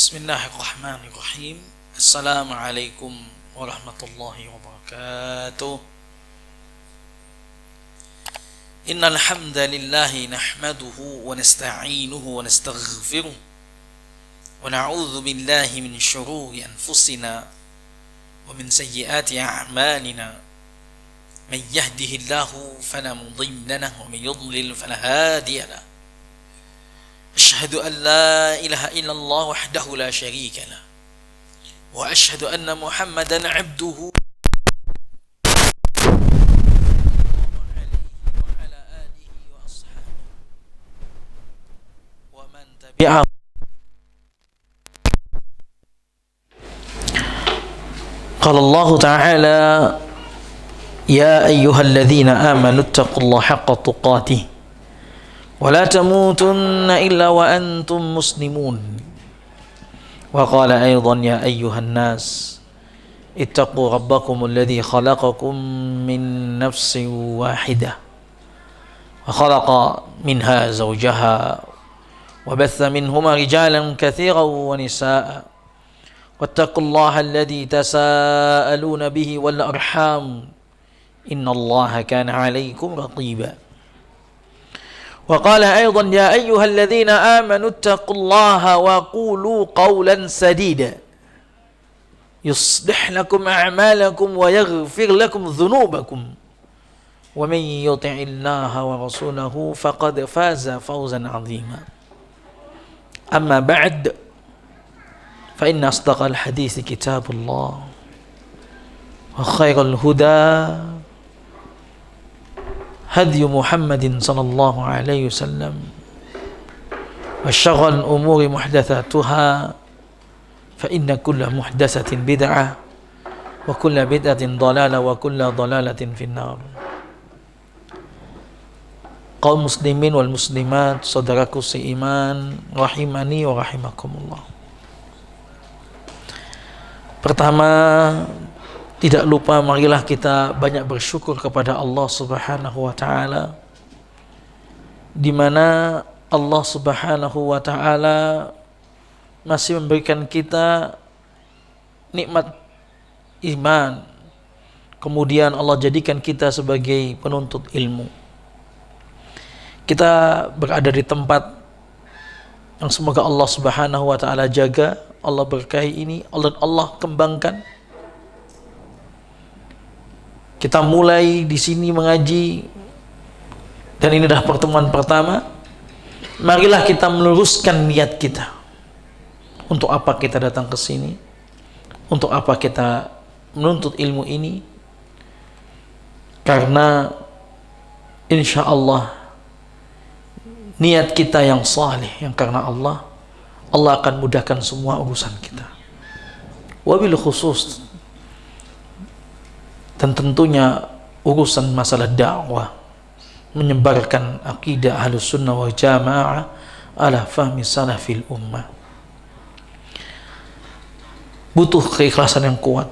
Bismillahirrahmanirrahim. Assalamualaikum warahmatullahi wabarakatuh. Innal hamdalillahi nahmaduhu wa nasta'inuhu wa nastaghfiruh wa na'udzu billahi min shururi anfusina wa min sayyiati a'malina. Man yahdihillahu fala mudilla lahu wa man yudlil fala hadiya lahu. أشهد أن لا إله إلا الله وحده لا شريك له وأشهد أن محمدا عبده وعلى آله وأصحابه ومن تبعه. قال الله تعالى: يا أيها الذين آمنوا اتقوا الله حق تقاته ولا تموتن إلا وأنتم مسلمون. وقال أيضا: يا أيها الناس اتقوا ربكم الذي خلقكم من نفس واحدة وخلق منها زوجها وبث منهما رجالا كثيرا ونساء واتقوا الله الذي تساءلون به والأرحام إن الله كان عليكم رقيبا. وقال أيضا: يا أيها الذين آمنوا اتقوا الله وقولوا قولا سديدا يصلح لكم أعمالكم ويغفر لكم ذنوبكم ومن يطع الله ورسوله فقد فاز فوزا عظيما. أما بعد فإن أصدق الحديث كتاب الله وخير الهدى هدي محمد صلى الله عليه وسلم وشر الأمور محدثاتها فإن كل محدثة بدعة وكل بدعة ضلالة وكل ضلالة في النار. Kaum muslimin wal muslimat, saudaraku seiman, rahimani wa rahimakumullah. Pertama, tidak lupa marilah kita banyak bersyukur kepada Allah Subhanahu wa taala, di mana Allah Subhanahu wa taala masih memberikan kita nikmat iman. Kemudian Allah jadikan kita sebagai penuntut ilmu. Kita berada di tempat yang semoga Allah Subhanahu wa taala jaga, Allah berkahi ini, Allah kembangkan. Kita mulai di sini mengaji, dan ini adalah pertemuan pertama. Marilah kita meluruskan niat kita. Untuk apa kita datang ke sini? Untuk apa kita menuntut ilmu ini? Karena insya Allah niat kita yang saleh, yang karena Allah, Allah akan mudahkan semua urusan kita. Wabil khusus, dan tentunya urusan masalah dakwah, menyebarkan akidah Ahlus Sunnah wal Jamaah ala fahmi salafil ummah, butuh keikhlasan yang kuat,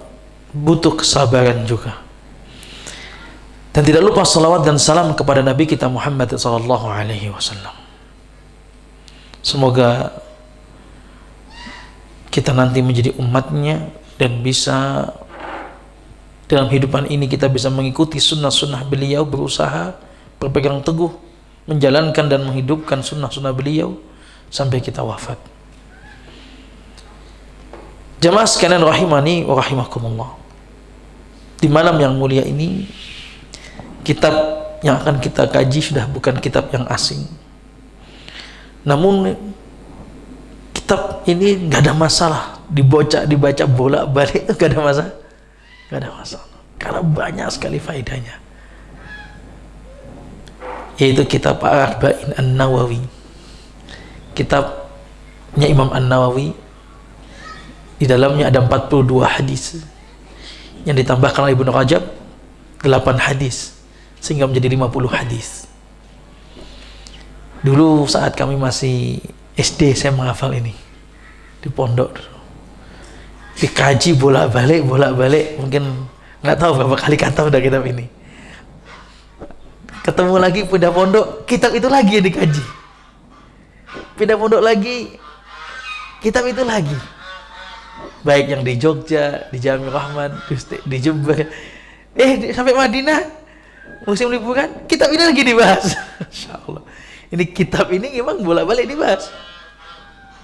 butuh kesabaran juga. Dan tidak lupa salawat dan salam kepada Nabi kita Muhammad sallallahu alaihi wasallam. Semoga kita nanti menjadi umatnya dan bisa dalam hidupan ini kita bisa mengikuti sunnah-sunnah beliau, berusaha berpegang teguh menjalankan dan menghidupkan sunnah-sunnah beliau sampai kita wafat. Jamaah sekalian rahimani wa rahimakumullah, di malam yang mulia ini kitab yang akan kita kaji sudah bukan kitab yang asing. Namun kitab ini gak ada masalah dibaca bolak-balik, itu gak ada masalah. Gak ada masalah, karena banyak sekali faedahnya, yaitu kitab Arba'in An-Nawawi, kitabnya Imam An-Nawawi. Di dalamnya ada 42 hadis yang ditambahkan oleh Ibnu Rajab 8 hadis sehingga menjadi 50 hadis. Dulu saat kami masih SD saya menghafal ini di pondok dulu. Dikaji bolak-balik, mungkin nggak tahu berapa kali kata udah kitab ini. Ketemu lagi pindah pondok, kitab itu lagi yang dikaji. Pindah pondok lagi, kitab itu lagi. Baik yang di Jogja, di Jami Rahman, di Jember, sampai Madinah musim liburan, kitab ini lagi dibahas. Masya Allah. Ini kitab ini memang bolak-balik dibahas.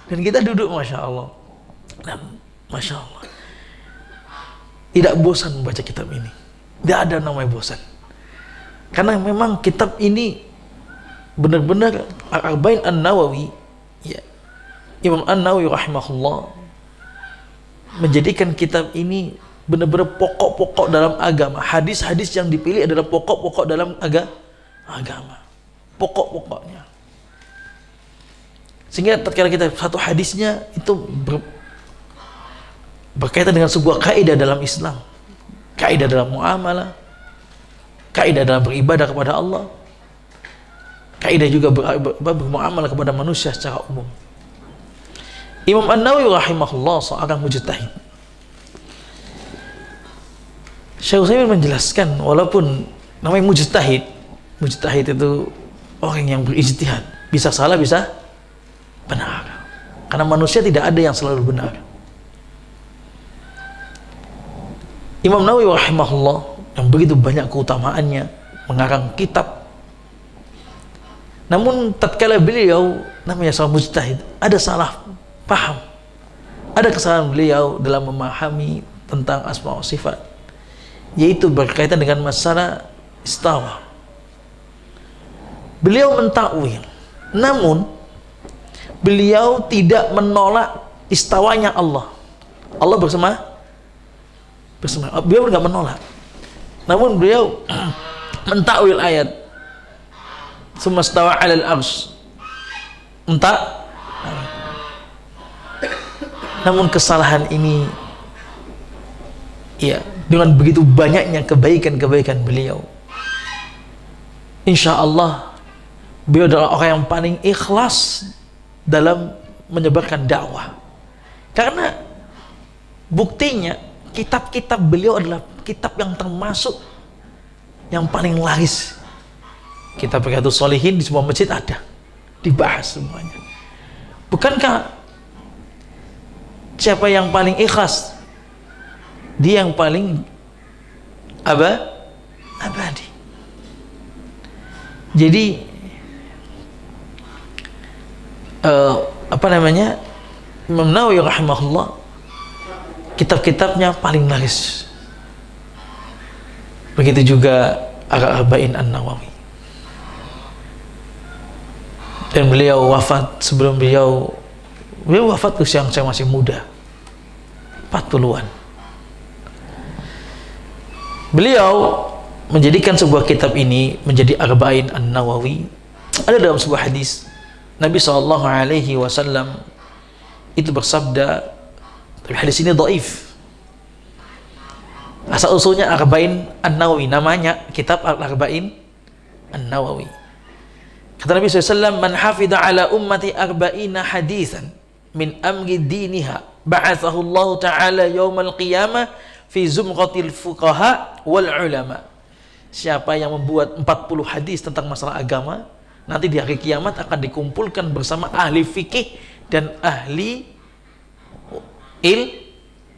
Dan kita duduk, Masya Allah. Nah, Masya Allah. Tidak bosan membaca kitab ini. Tidak ada namanya bosan. Karena memang kitab ini benar-benar Al-Arba'in An-Nawawi, ya, Imam An-Nawawi rahimahullah menjadikan kitab ini benar-benar pokok-pokok dalam agama. Hadis-hadis yang dipilih adalah pokok-pokok dalam agama. Pokok-pokoknya. Sehingga tatkala kita satu hadisnya itu berkaitan dengan sebuah kaidah dalam Islam, kaidah dalam muamalah, kaidah dalam beribadah kepada Allah, kaidah juga bermuamalah kepada manusia secara umum. Imam An-Nawawi rahimahullah seorang mujtahid. Syekh Utsaimin menjelaskan, walaupun namanya mujtahid itu orang yang berijtihad, bisa salah bisa benar. Karena manusia tidak ada yang selalu benar. Imam Nawawi rahimahullah yang begitu banyak keutamaannya mengarang kitab, namun tatkala beliau namanya seorang mujtahid, ada salah paham, ada kesalahan beliau dalam memahami tentang asma wa sifat, yaitu berkaitan dengan masalah istawa. Beliau mentakwil, namun beliau tidak menolak istawanya Allah. Allah bersama, beliau nggak menolak, namun beliau mentakwil ayat summa stawa 'alal arsy. Namun kesalahan ini, ya, dengan begitu banyaknya kebaikan-kebaikan beliau, insya Allah beliau adalah orang yang paling ikhlas dalam menyebarkan dakwah. Karena buktinya kitab-kitab beliau adalah kitab yang termasuk yang paling laris. Kitab Riyadhus Shalihin di semua masjid ada, dibahas semuanya. Bukankah siapa yang paling ikhlas? Dia yang paling abadi. Jadi Imam Nawawi rahimahullah kitab-kitabnya paling laris. Begitu juga Al-Arba'in An-Nawawi. Dan beliau wafat sebelum beliau wafat usia yang saya masih muda, 40-an. Beliau menjadikan sebuah kitab ini menjadi Arba'in An-Nawawi. Ada dalam sebuah hadis Nabi SAW itu bersabda, tapi hadis ini dhaif. Asal usulnya Arba'in An-Nawawi, namanya kitab Al-Arba'in An-Nawawi. Kata Nabi SAW, man hafidha ala ummati arba'ina hadithan min amri diniha ba'athahu Allah Ta'ala yawmal qiyamah fi zumqatil fuqaha wal ulama. Siapa yang membuat 40 hadis tentang masalah agama, nanti di hari kiamat akan dikumpulkan bersama ahli fikih dan ahli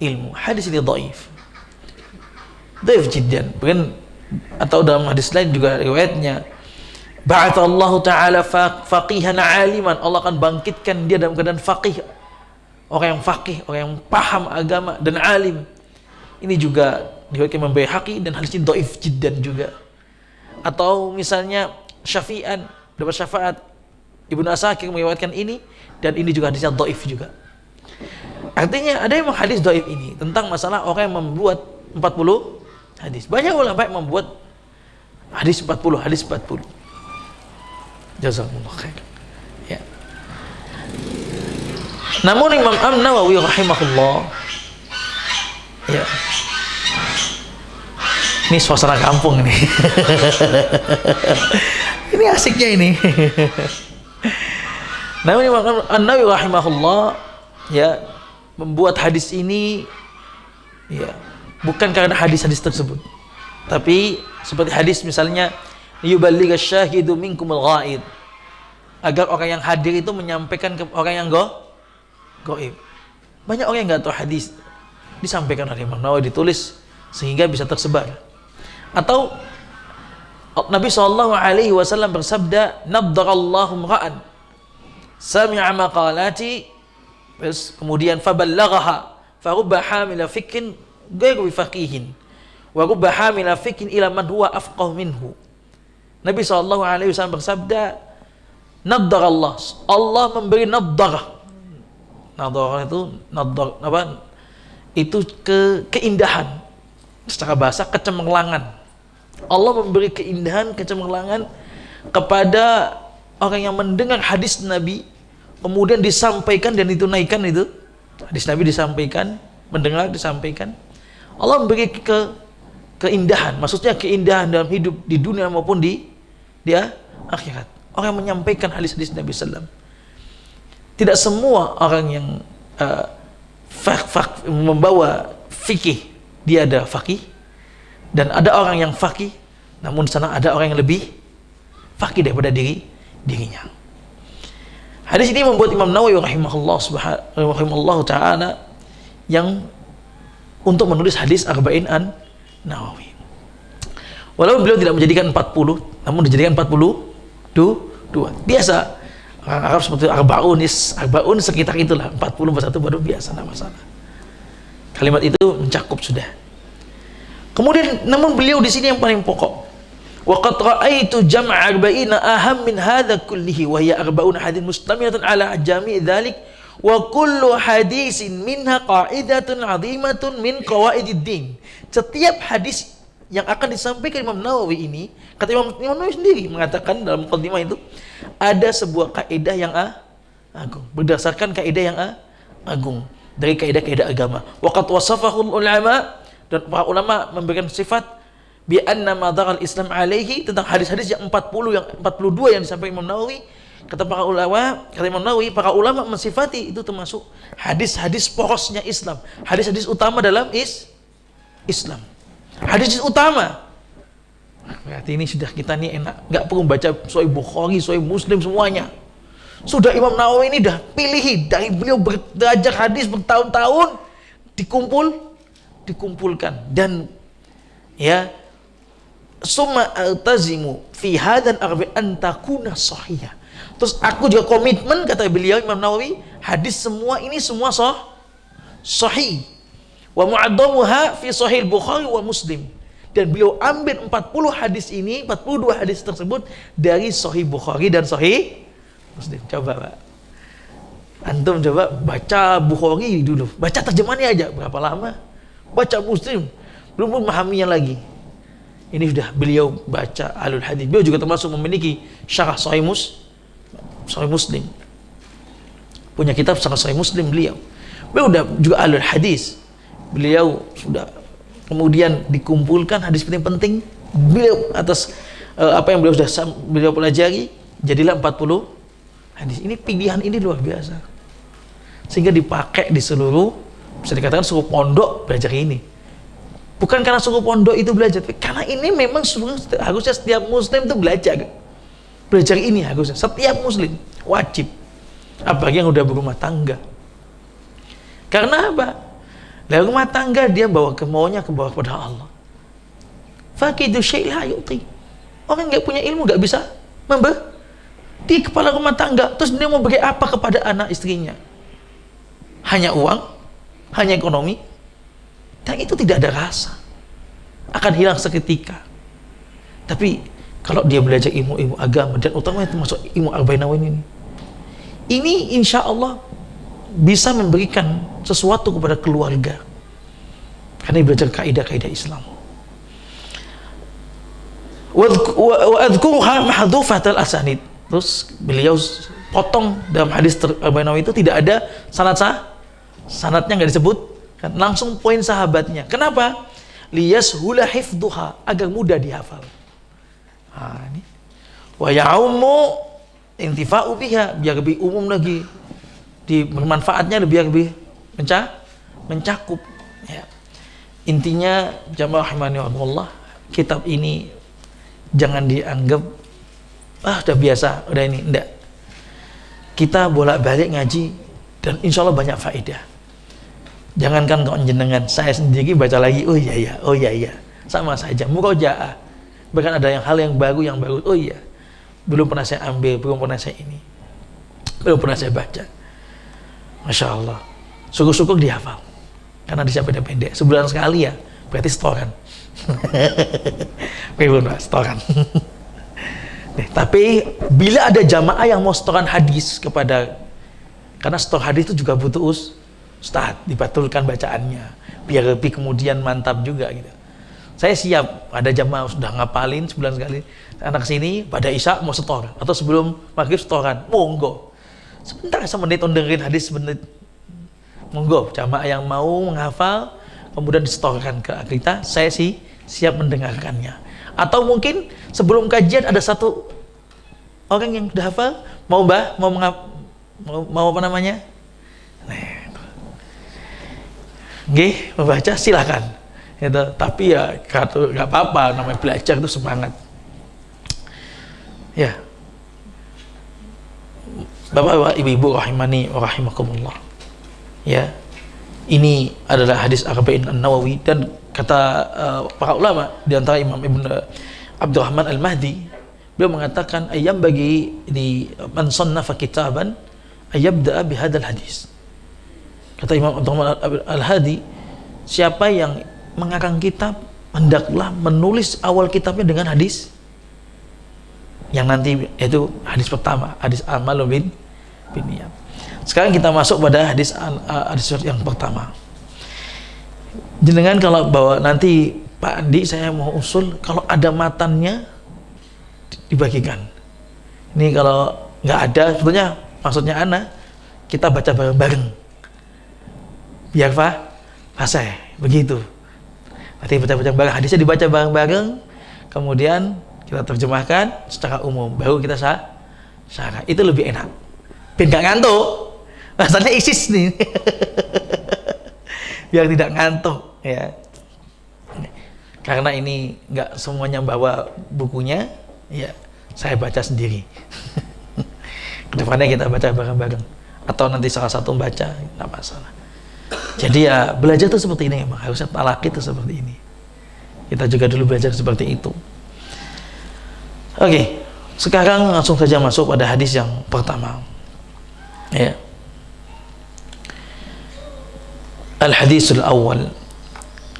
ilmu. Hadis ini dhaif jiddan. Atau dalam hadis lain juga riwayatnya, ba'athallahu ta'ala faqihan aliman, Allah akan bangkitkan dia dalam keadaan faqih, orang yang faqih, orang yang paham agama dan alim. Ini juga diriwayatkan Imam Baihaqi dan hadis ini dhaif jiddan juga. Atau misalnya Syafi'an dapat syafaat, Ibnu Asakir meriwayatkan ini, dan ini juga hadisnya dhaif juga. Artinya ada yang hadis dhaif ini tentang masalah orang yang membuat 40 hadis. Banyak ulama yang membuat hadis 40. Jazakumullah khair. Ya. Namun Imam An-Nawawi rahimahullah, ya, ini suasana kampung ini. Ini asiknya ini. Namun Imam An-Nawawi rahimahullah, ya, membuat hadis ini, ya, bukan karena hadis-hadis tersebut, tapi seperti hadis misalnya yuballigha syahidu minkumul ghaid, agar orang yang hadir itu menyampaikan ke orang yang gaib. Banyak orang yang nggak tahu hadis disampaikan oleh Imam Nawawi, ditulis sehingga bisa tersebar. Atau Nabi SAW bersabda, "Naddarallahu mra'an sami'a maqalati", terus kemudian faballaghaha farubba hamila fikin ghairu faqihin wa rubba hamila fikin ila man huwa afqah minhu. Nabi SAW bersabda, naddarallah, Allah memberi naddarah. Naddarah itu itu keindahan, secara bahasa kecemerlangan. Allah memberi keindahan, kecemerlangan kepada orang yang mendengar hadis Nabi, kemudian disampaikan dan ditunaikan. Itu hadis Nabi disampaikan, mendengar, disampaikan. Allah memberi keindahan, maksudnya keindahan dalam hidup di dunia maupun di akhirat. Orang yang menyampaikan hadis-hadis Nabi SAW. Tidak semua orang yang membawa fikih dia ada faqih, dan ada orang yang faqih namun di sana ada orang yang lebih faqih daripada dirinya. Hadis ini membuat Imam Nawawi rahimahullah ta'ala yang untuk menulis hadis Arba'in an-Nawawi. Walaupun beliau tidak menjadikan 40, namun dijadikan 42. Biasa orang Arab seperti arba'un sekitar itulah, 40 baru biasa, tidak masalah. Kalimat itu mencakup sudah. Kemudian namun beliau di sini yang paling pokok. Wa qad ra'aitu jam'a arba'ina aham min hadha kullihi wa hiya arba'una hadits mustamilatan ala jami' dzalik wa kullu hadisin minha qa'idatun 'azimatun min qawaidid din. Setiap hadis yang akan disampaikan Imam Nawawi ini, kata Imam Nawawi sendiri mengatakan dalam mukadimah itu, ada sebuah kaidah yang agung, berdasarkan kaidah yang agung dari kaidah-kaidah agama. Waqad wasafahu ulama, dan para ulama memberikan sifat bi anna madar al-Islam alaihi, tentang hadis-hadis yang 42 yang disampaikan Imam Nawawi. Kata para ulama, kata Imam Nawawi, para ulama mensifati itu termasuk hadis-hadis porosnya Islam, hadis-hadis utama dalam Islam. Hadis utama. Berarti ini sudah kita nih enak, nggak perlu baca Sahih Bukhari, Sahih Muslim semuanya. Sudah Imam Nawawi ini dah pilih dari beliau belajar hadis bertahun-tahun, dikumpulkan, dan ya summa altazimu fi hadzal arba'in takuna sahihah. Terus aku juga komitmen, kata beliau Imam Nawawi, hadis semua ini semua sahih. Wa mu'addamuha fi sahih Bukhari wa Muslim. Dan beliau ambil 40 hadis ini, 42 hadis tersebut dari Sahih Bukhari dan Sahih Muslim. Coba Pak, antum coba baca Bukhari dulu, baca terjemahannya aja berapa lama, baca Muslim belum memahaminya lagi. Ini sudah beliau baca alul hadis. Beliau juga termasuk memiliki syarah Sahih Muslim, punya kitab syarah Sahih Muslim beliau. Beliau udah juga alul hadis. Beliau sudah kemudian dikumpulkan hadis penting-penting beliau atas apa yang beliau pelajari, jadilah 40 hadis. Ini pilihan ini luar biasa, sehingga dipakai di seluruh, bisa dikatakan seluruh pondok belajar ini. Bukan karena seluruh pondok itu belajar, tapi karena ini memang harusnya setiap muslim itu belajar ini, harusnya setiap muslim wajib, apalagi yang udah berumah tangga. Karena apa? Dari rumah tangga dia bawa kepada Allah. Faqidu syai' la yu'ti. Orang nggak punya ilmu nggak bisa di kepala rumah tangga, terus dia mau beri apa kepada anak istrinya? Hanya uang, hanya ekonomi, dan itu tidak ada rasa, akan hilang seketika. Tapi kalau dia belajar ilmu agama, dan utamanya termasuk ilmu Arba'in Nawawi ini insya Allah bisa memberikan sesuatu kepada keluarga, karena belajar kaidah-kaidah Islam. Wa adzkuruha mahdhufatal asanid. Terus beliau potong dalam hadis Arba'in Nawawi itu tidak ada sanadnya, nggak disebut kan, langsung poin sahabatnya. Kenapa? Liyashula hifdhuha, agar mudah dihafal. Ini wa ya'ummu intifa'u biha, biar lebih umum lagi, bermanfaatnya lebih mencakup ya. Intinya jamaah rahimani Allah, kitab ini jangan dianggap udah biasa, udah ini, enggak. Kita bolak-balik ngaji Dan insya Allah banyak faedah. Jangankan kau jenengan, saya sendiri baca lagi, oh iya, sama saja. Murojaah, bahkan ada hal yang baru, oh iya, belum pernah saya ambil, belum pernah saya ini, belum pernah saya baca. Masya Allah, syukur-syukur dihafal, karena di siapa pendek, sebulan sekali ya, berarti setoran. Setoran. Tapi bila ada jamaah yang mau setoran hadis karena setor hadis itu juga butuh Ustaz, dibatulkan bacaannya biar lebih kemudian mantap juga gitu. Saya siap, ada jamaah sudah ngapalin sebulan sekali, anak sini pada isya mau setor atau sebelum maghrib setoran, monggo sebentar semenit dengerin hadis semenit, monggo jamaah yang mau menghafal kemudian disetorkan ke kita, saya sih siap mendengarkannya. Atau mungkin sebelum kajian ada satu orang yang sudah hafal, mau apa namanya, membaca silahkan gitu. Tapi ya nggak apa-apa, namanya belajar itu semangat ya. Bapak-bapak, ibu-ibu rahimani wa rahimakumullah ya, ini adalah hadis Arba'in An-Nawawi. Dan kata para ulama, di antara Imam Ibn Abdurrahman Al-Mahdi, beliau mengatakan ayam bagi di man sannafa kitaban ayabda'a bihadal hadis. Kata Imam Abdurrahman Al-Hadi, siapa yang mengarang kitab hendaklah menulis awal kitabnya dengan hadis yang nanti itu hadis pertama, hadis amal bin niyat. Sekarang kita masuk pada hadis yang pertama. Jenengan kalau bawa nanti Pak Andi, saya mau usul kalau ada matannya dibagikan. Ini kalau nggak ada, sebetulnya maksudnya kita baca bareng-bareng biar fase begitu. Nanti baca bareng, hadisnya dibaca bareng-bareng, kemudian kita terjemahkan secara umum, baru kita syarah. Itu lebih enak, biar nggak ngantuk. Rasanya ISIS nih. Biar tidak ngantuk ya, karena ini nggak semuanya bawa bukunya ya, saya baca sendiri. Kedepannya kita baca bareng-bareng, atau nanti salah satu baca, nggak masalah. Jadi ya belajar itu seperti ini, emang harusnya talaki itu seperti ini. Kita juga dulu belajar seperti itu. Oke, sekarang langsung saja masuk pada hadis yang pertama ya. Al-hadisul awal,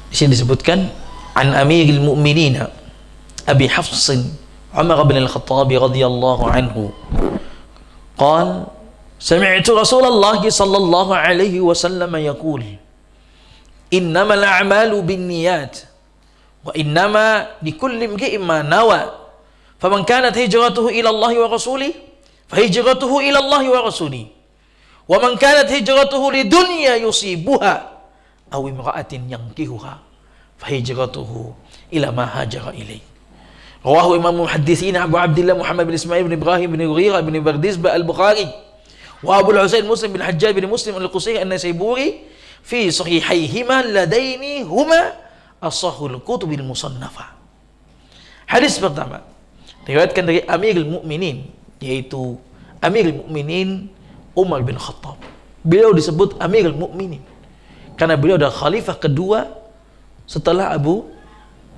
di sini disebutkan an Amiril Mu'minin Abi Hafs Umar bin Al-Khattab radhiyallahu anhu qala sami'tu Rasulullah sallallahu alaihi wasallam yaqul innamal a'malu binniyat wa innama likulli imri'in ma nawa faman kanat hijratuhu ila Allah wa rasulih fa hijratuhu ila Allah wa rasulih wa man kanat hijratuhu lidunya yusibuha aw imra'atin yankihuha fa hijratuhu ila ma hajara ilaih. Rawahu Imam Muhadditsin Abu Abdillah Muhammad bin Ismail bin Ibrahim bin Ghira bin Bardizbah Al-Bukhari wa Abu Al-Husain Muslim bin Hajjaj bin Muslim Al-Qusayri An-Nasaiburi fi sahihaihima ladaini huma as-sahihul kutubil musannafa. Hadis pertama diriwayatkan dari Amirul Mukminin, yaitu Amirul Mukminin Umar bin Khattab. Beliau disebut Amirul Mukminin karena beliau adalah khalifah kedua setelah Abu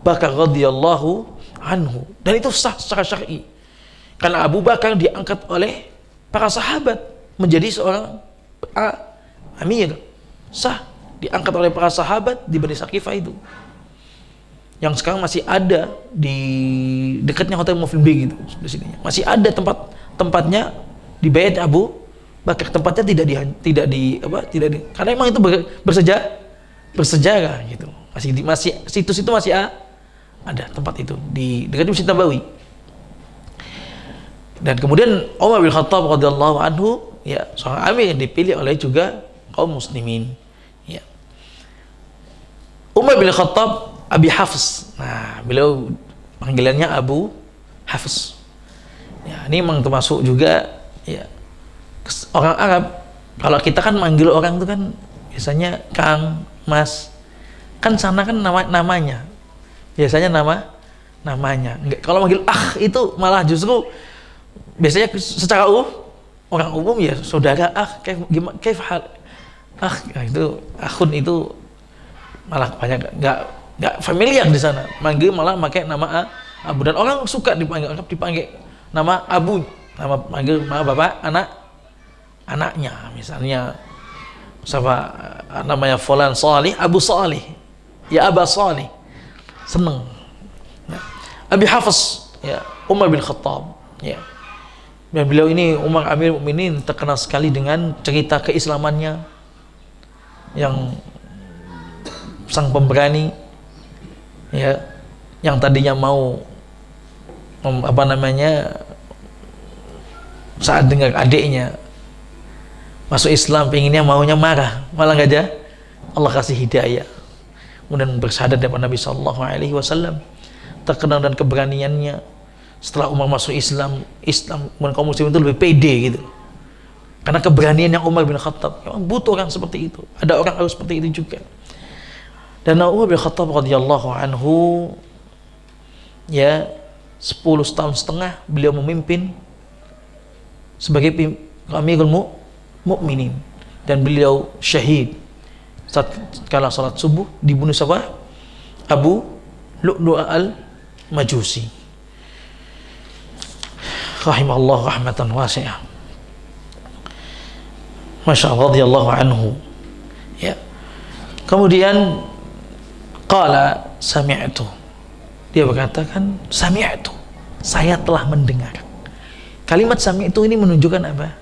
Bakar radhiyallahu anhu, dan itu sah secara syar'i karena Abu Bakar diangkat oleh para sahabat menjadi seorang amir, sah diangkat oleh para sahabat di Bani Saqifah itu, yang sekarang masih ada di dekatnya Hotel Muflim gitu, di sini masih ada tempatnya di Bait Abu Bakar. Tempatnya tidak di karena emang itu bersejarah gitu, masih situs itu masih ada tempat itu di dekat Masjid Nabawi. Dan kemudian Umar bin Khattab radhiyallahu anhu ya, seorang amir yang dipilih oleh juga kaum muslimin ya. Umar bin Khattab Abi Hafs, nah beliau panggilannya Abu Hafs ya. Ini memang termasuk juga ya orang Arab. Kalau kita kan manggil orang itu kan biasanya Kang, Mas, kan sana kan namanya biasanya namanya. Enggak, kalau manggil itu malah justru biasanya secara orang umum ya saudara, gimana hal, itu akhun itu malah banyak nggak familiar di sana, manggil malah pakai nama abu, dan orang suka dipanggil nama abu, nama panggil nama bapak anaknya, misalnya siapa namanya Fulan Salih, Abu Salih, ya Aba Salih, seneng. Abi Hafs, ya Umar bin Khattab, ya. Dan beliau ini Umar Amir Mukminin terkenal sekali dengan cerita keislamannya yang sang pemberani, ya, yang tadinya mau saat dengar adiknya masuk Islam, pengennya maunya marah, malah nggak aja Allah kasih hidayah, kemudian bersyahadat depan Nabi Sallallahu Alaihi Wasallam, terkenal dan keberaniannya. Setelah Umar masuk Islam kemudian kaum muslimin itu lebih pede gitu, karena keberanian yang Umar bin Khattab. Memang butuh orang seperti itu, ada orang harus seperti itu juga. Dan Umar bin Khattab radhiyallahu anhu, ya, 10 tahun setengah beliau memimpin sebagai Amirul Mukminin, dan beliau syahid saat kala salat subuh, dibunuh siapa? Abu Lu'lu' al-Majusi rahimahullah rahmatan wasi'ah. Masya Allah, radhiyallahu anhu, ya. Kemudian qala sami'tu, dia berkatakan sami'tu, saya telah mendengar. Kalimat sami'tu ini menunjukkan apa?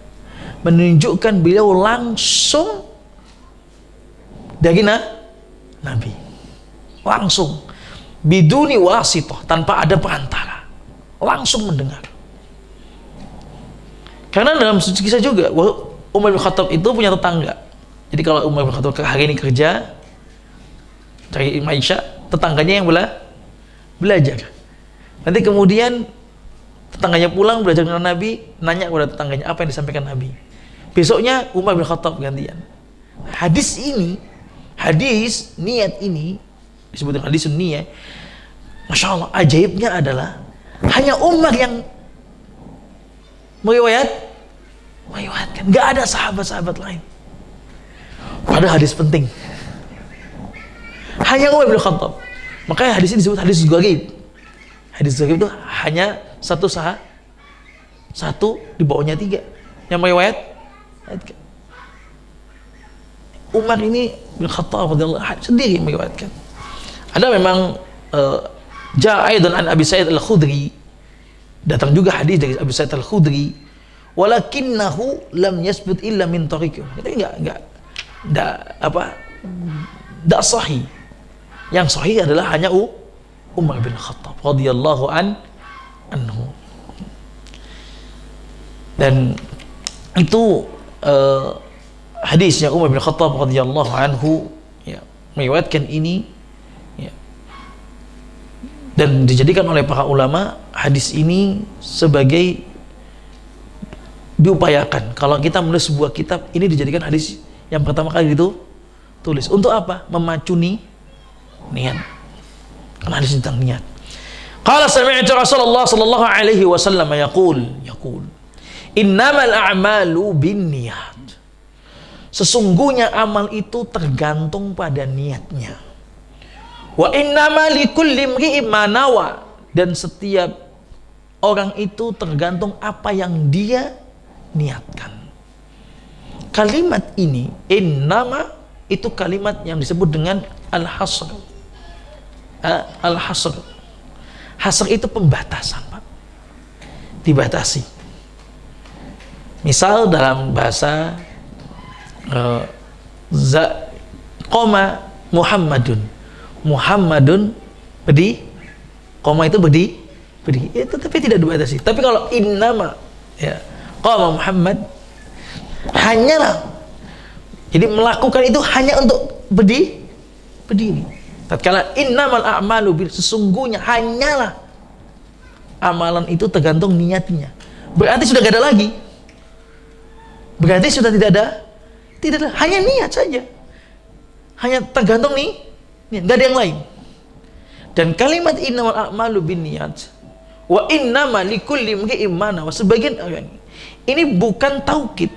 Menunjukkan beliau langsung dari Nabi, langsung biduni wasithah, tanpa ada perantara, langsung mendengar. Karena dalam kisah juga Umar bin Khattab itu punya tetangga. Jadi kalau Umar bin Khattab hari ini kerja cari Aisyah, tetangganya yang belajar. Nanti kemudian tetangganya pulang belajar dengan Nabi, nanya kepada tetangganya apa yang disampaikan Nabi. Besoknya Umar bin Khattab gantian. Hadis niat ini disebutkan hadis niyah. Masya Allah, ajaibnya adalah hanya Umar yang meriwayatkan, nggak ada sahabat-sahabat lain. Padahal hadis penting, hanya Umar bin Khattab. Makanya hadis ini disebut hadis gharib. Hadis gharib itu hanya satu di bawahnya 3 yang meriwayatkan. Umar ini bin Khattab sendiri meriwayatkan. Ada memang Ja'aidan an Abi Sa'id al-Khudri, datang juga hadis dari Abu Sa'id al-Khudri, walakinnahu lam yasbut illa min tariqih. Jadi enggak sahih. Yang sahih adalah hanya Umar bin Khattab radhiyallahu anhu. Dan itu hadisnya Umar bin Khattab radhiyallahu anhu, ya, meriwayatkan ini, ya. Dan dijadikan oleh para ulama hadis ini sebagai diupayakan. Kalau kita menulis sebuah kitab, ini dijadikan hadis yang pertama kali tulis. Untuk apa? Memacu niat. Karena hadis tentang niat. Qala sami'tu Rasulullah sallallahu alaihi wasallam yaqul innamal a'malu binniyat. Sesungguhnya amal itu tergantung pada niatnya. Wa innama likulli imri'in ma nawa, dan setiap orang itu tergantung apa yang dia niatkan. Kalimat ini innama itu kalimat yang disebut dengan al-hasr. Al-hasr. Hasr itu pembatasan, Pak. Dibatasi. Misal dalam bahasa qoma Muhammadun berdiri, koma itu berdiri, itu tapi tidak dibatasi. Tapi kalau innama, ya, qama Muhammad, hanyalah, jadi melakukan itu hanya untuk berdiri. Tatkala innamal a'malu sesungguhnya hanyalah, amalan itu tergantung niatnya. Berarti sudah gak ada lagi. Berarti sudah tidak ada, hanya niat saja. Hanya tergantung niat, gak ada yang lain. Dan kalimat innamal a'malu binniyat wa innama likulli imri'in ma nawa, sebagian orang Ini bukan taukid.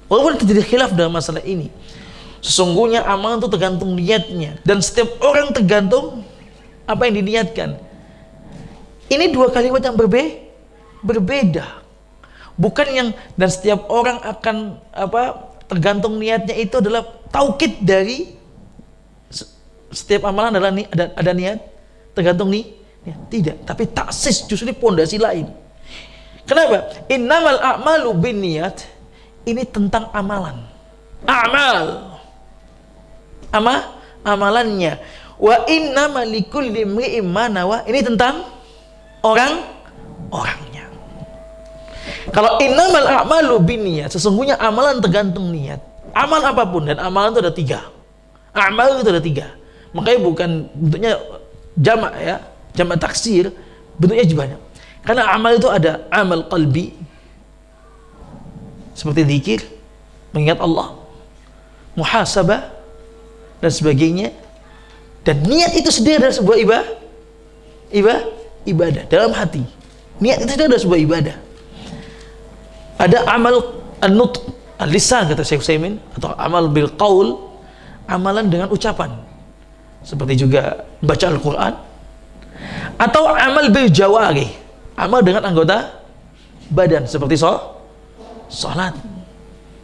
Walaupun terjadi khilaf dalam masalah ini. Sesungguhnya amalan itu tergantung niatnya, dan setiap orang tergantung apa yang diniatkan. Ini dua kalimat yang berbeda. Bukan yang dan setiap orang akan tergantung niatnya itu adalah taukid dari setiap amalan adalah ada niat tergantung nih. Tidak, tapi taksis justru ini pondasi lain. Kenapa? Innamal a'malu binniyat. Ini tentang amalan. Amalannya. Wa innamal likulli imri'in ma nawa. Ini tentang orangnya. Kalau innamal a'malu binniyat, sesungguhnya amalan tergantung niat. Amal apapun, dan amalan itu ada 3. Amal itu ada 3. Makanya bukan bentuknya jamak ya, jamak taksir, bentuknya banyak. Karena amal itu ada amal qalbi, seperti zikir, mengingat Allah, muhasabah dan sebagainya. Dan niat itu sendiri adalah sebuah ibadah dalam hati. Niat itu sendiri adalah sebuah ibadah. Ada amal an-nutq, al-lisan kata Syekh Utsaimin, atau amal bil qaul, amalan dengan ucapan. Seperti juga baca Al-Qur'an. Atau amal bil jawarih, amal dengan anggota badan, seperti salat,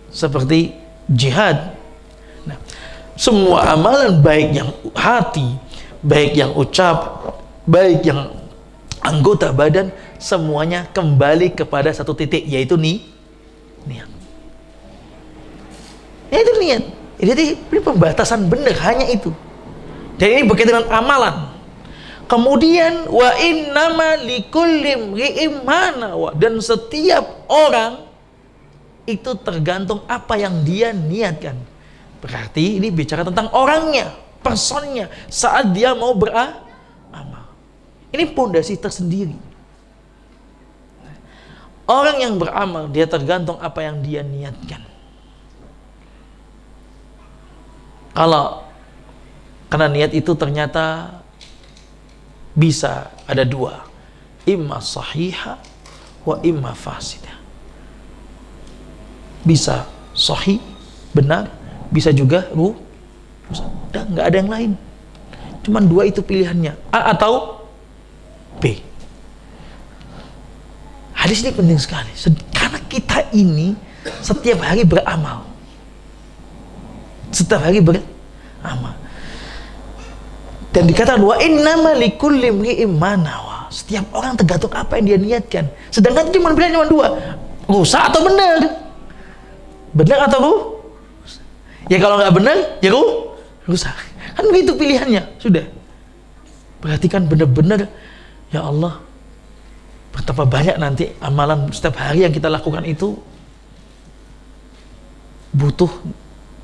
seperti jihad. Nah, semua amalan, baik yang hati, baik yang ucap, baik yang anggota badan, semuanya kembali kepada satu titik, yaitu niat. Itu niat. Jadi ini pembatasan benar, hanya itu. Dan ini berkaitan dengan amalan. Kemudian wa innama likulli imri'in ma nawa, dan setiap orang itu tergantung apa yang dia niatkan. Berarti ini bicara tentang orangnya, personnya saat dia mau beramal. Ini pondasi tersendiri. Orang yang beramal, dia tergantung apa yang dia niatkan. Kalau karena niat itu ternyata bisa ada 2, imma sahihah wa imma fasidah. Bisa sahih, benar, bisa juga rusak. Nggak ada yang lain. Cuman 2 itu pilihannya, A atau B. Hadis ini penting sekali karena kita ini setiap hari beramal. Setiap hari beramal. Dan dikatakan wa innama likulli imri'in ma nawa. Setiap orang tergantung apa yang dia niatkan. Sedangkan cuma pilihan cuma 2. Rusak atau benar? Benar atau rusak? Ya kalau nggak benar, ya rusak. Kan begitu pilihannya. Sudah. Perhatikan benar-benar, ya Allah, betapa banyak nanti amalan setiap hari yang kita lakukan itu butuh,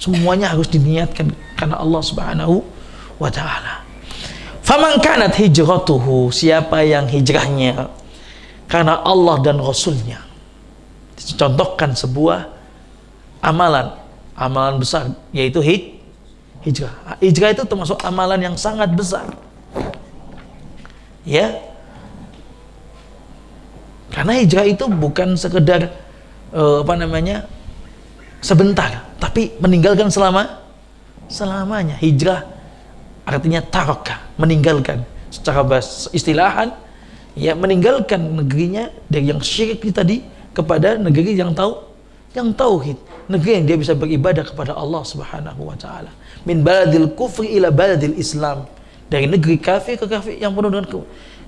semuanya harus diniatkan karena Allah Subhanahu wa ta'ala. Faman kanat hijratuhu, siapa yang hijrahnya karena Allah dan Rasulnya. Contohkan sebuah amalan besar, yaitu hijrah. Hijrah itu termasuk amalan yang sangat besar, ya. Karena hijrah itu bukan sekedar sebentar, tapi meninggalkan selamanya. Hijrah artinya taraka, meninggalkan. Secara bahasa istilahan, ya, meninggalkan negerinya dari yang syirik tadi kepada negeri yang tauhid, negeri yang dia bisa beribadah kepada Allah Subhanahu wa ta'ala. Min baladil kufri ila baladil Islam, dari negeri kafir ke kafir yang penuh dengan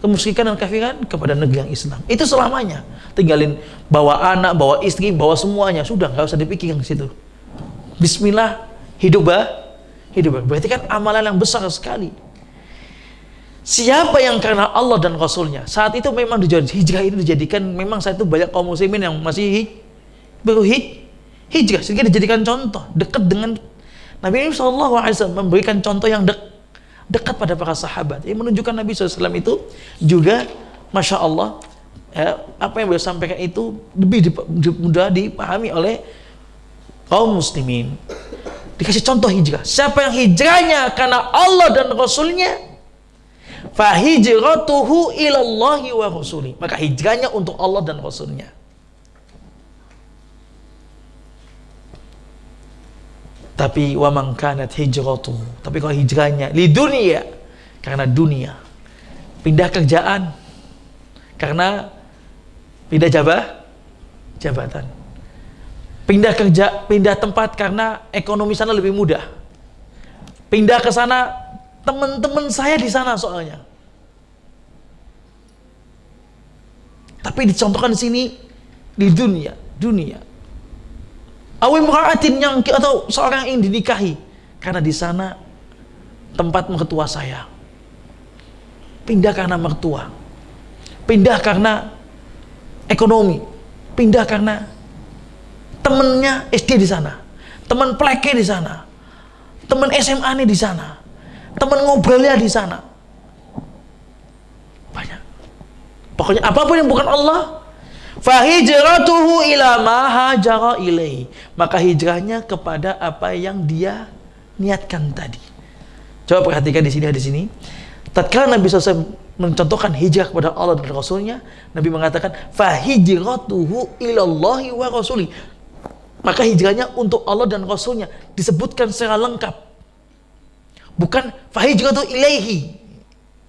kemusyrikan dan kafiran kepada negeri yang Islam. Itu selamanya. Tinggalin bawa anak, bawa istri, bawa semuanya, sudah, nggak usah dipikir ke situ. Bismillah, hidup. Berarti kan amalan yang besar sekali. Siapa yang karena Allah dan Rasulnya, saat itu memang hijrah itu dijadikan, memang saat itu banyak kaum muslimin yang masih baru hijrah, sehingga dijadikan contoh dekat dengan Nabi SAW, memberikan contoh yang dekat pada para sahabat, yang menunjukkan Nabi SAW itu juga, Masya Allah, apa yang beliau sampaikan itu lebih mudah dipahami oleh kaum muslimin. Dikasih contoh hijrah. Siapa yang hijrahnya karena Allah dan Rasulnya, fahijratuhu ilallahi wa rasuli, maka hijrahnya untuk Allah dan Rasulnya. Tapi wa man kanat hijratuhu, tapi kalau hijrahnya li dunia, karena dunia, pindah kerjaan, karena pindah jabatan, pindah kerja, pindah tempat karena ekonomi sana lebih mudah, pindah ke sana, teman-teman saya di sana soalnya. Tapi dicontohkan di sini di dunia. Awim ra'atin yang atau seorang yang dinikahi karena di sana tempat mertua saya. Pindah karena mertua. Pindah karena ekonomi. Pindah karena temennya SD di sana. Teman pleke di sana. Teman SMA-nya di sana. Teman ngobrolnya di sana. Banyak. Pokoknya apapun yang bukan Allah, fahijratuhu ila ma hajara ilaihi, maka hijrahnya kepada apa yang dia niatkan tadi. Coba perhatikan di sini. Tatkala Nabi SAW mencontohkan hijrah kepada Allah dan Rasulnya, Nabi mengatakan fahijratuhu ilallahi wa rasuli, maka hijrahnya untuk Allah dan Rasulnya disebutkan secara lengkap, bukan fahijratuhu ilaihi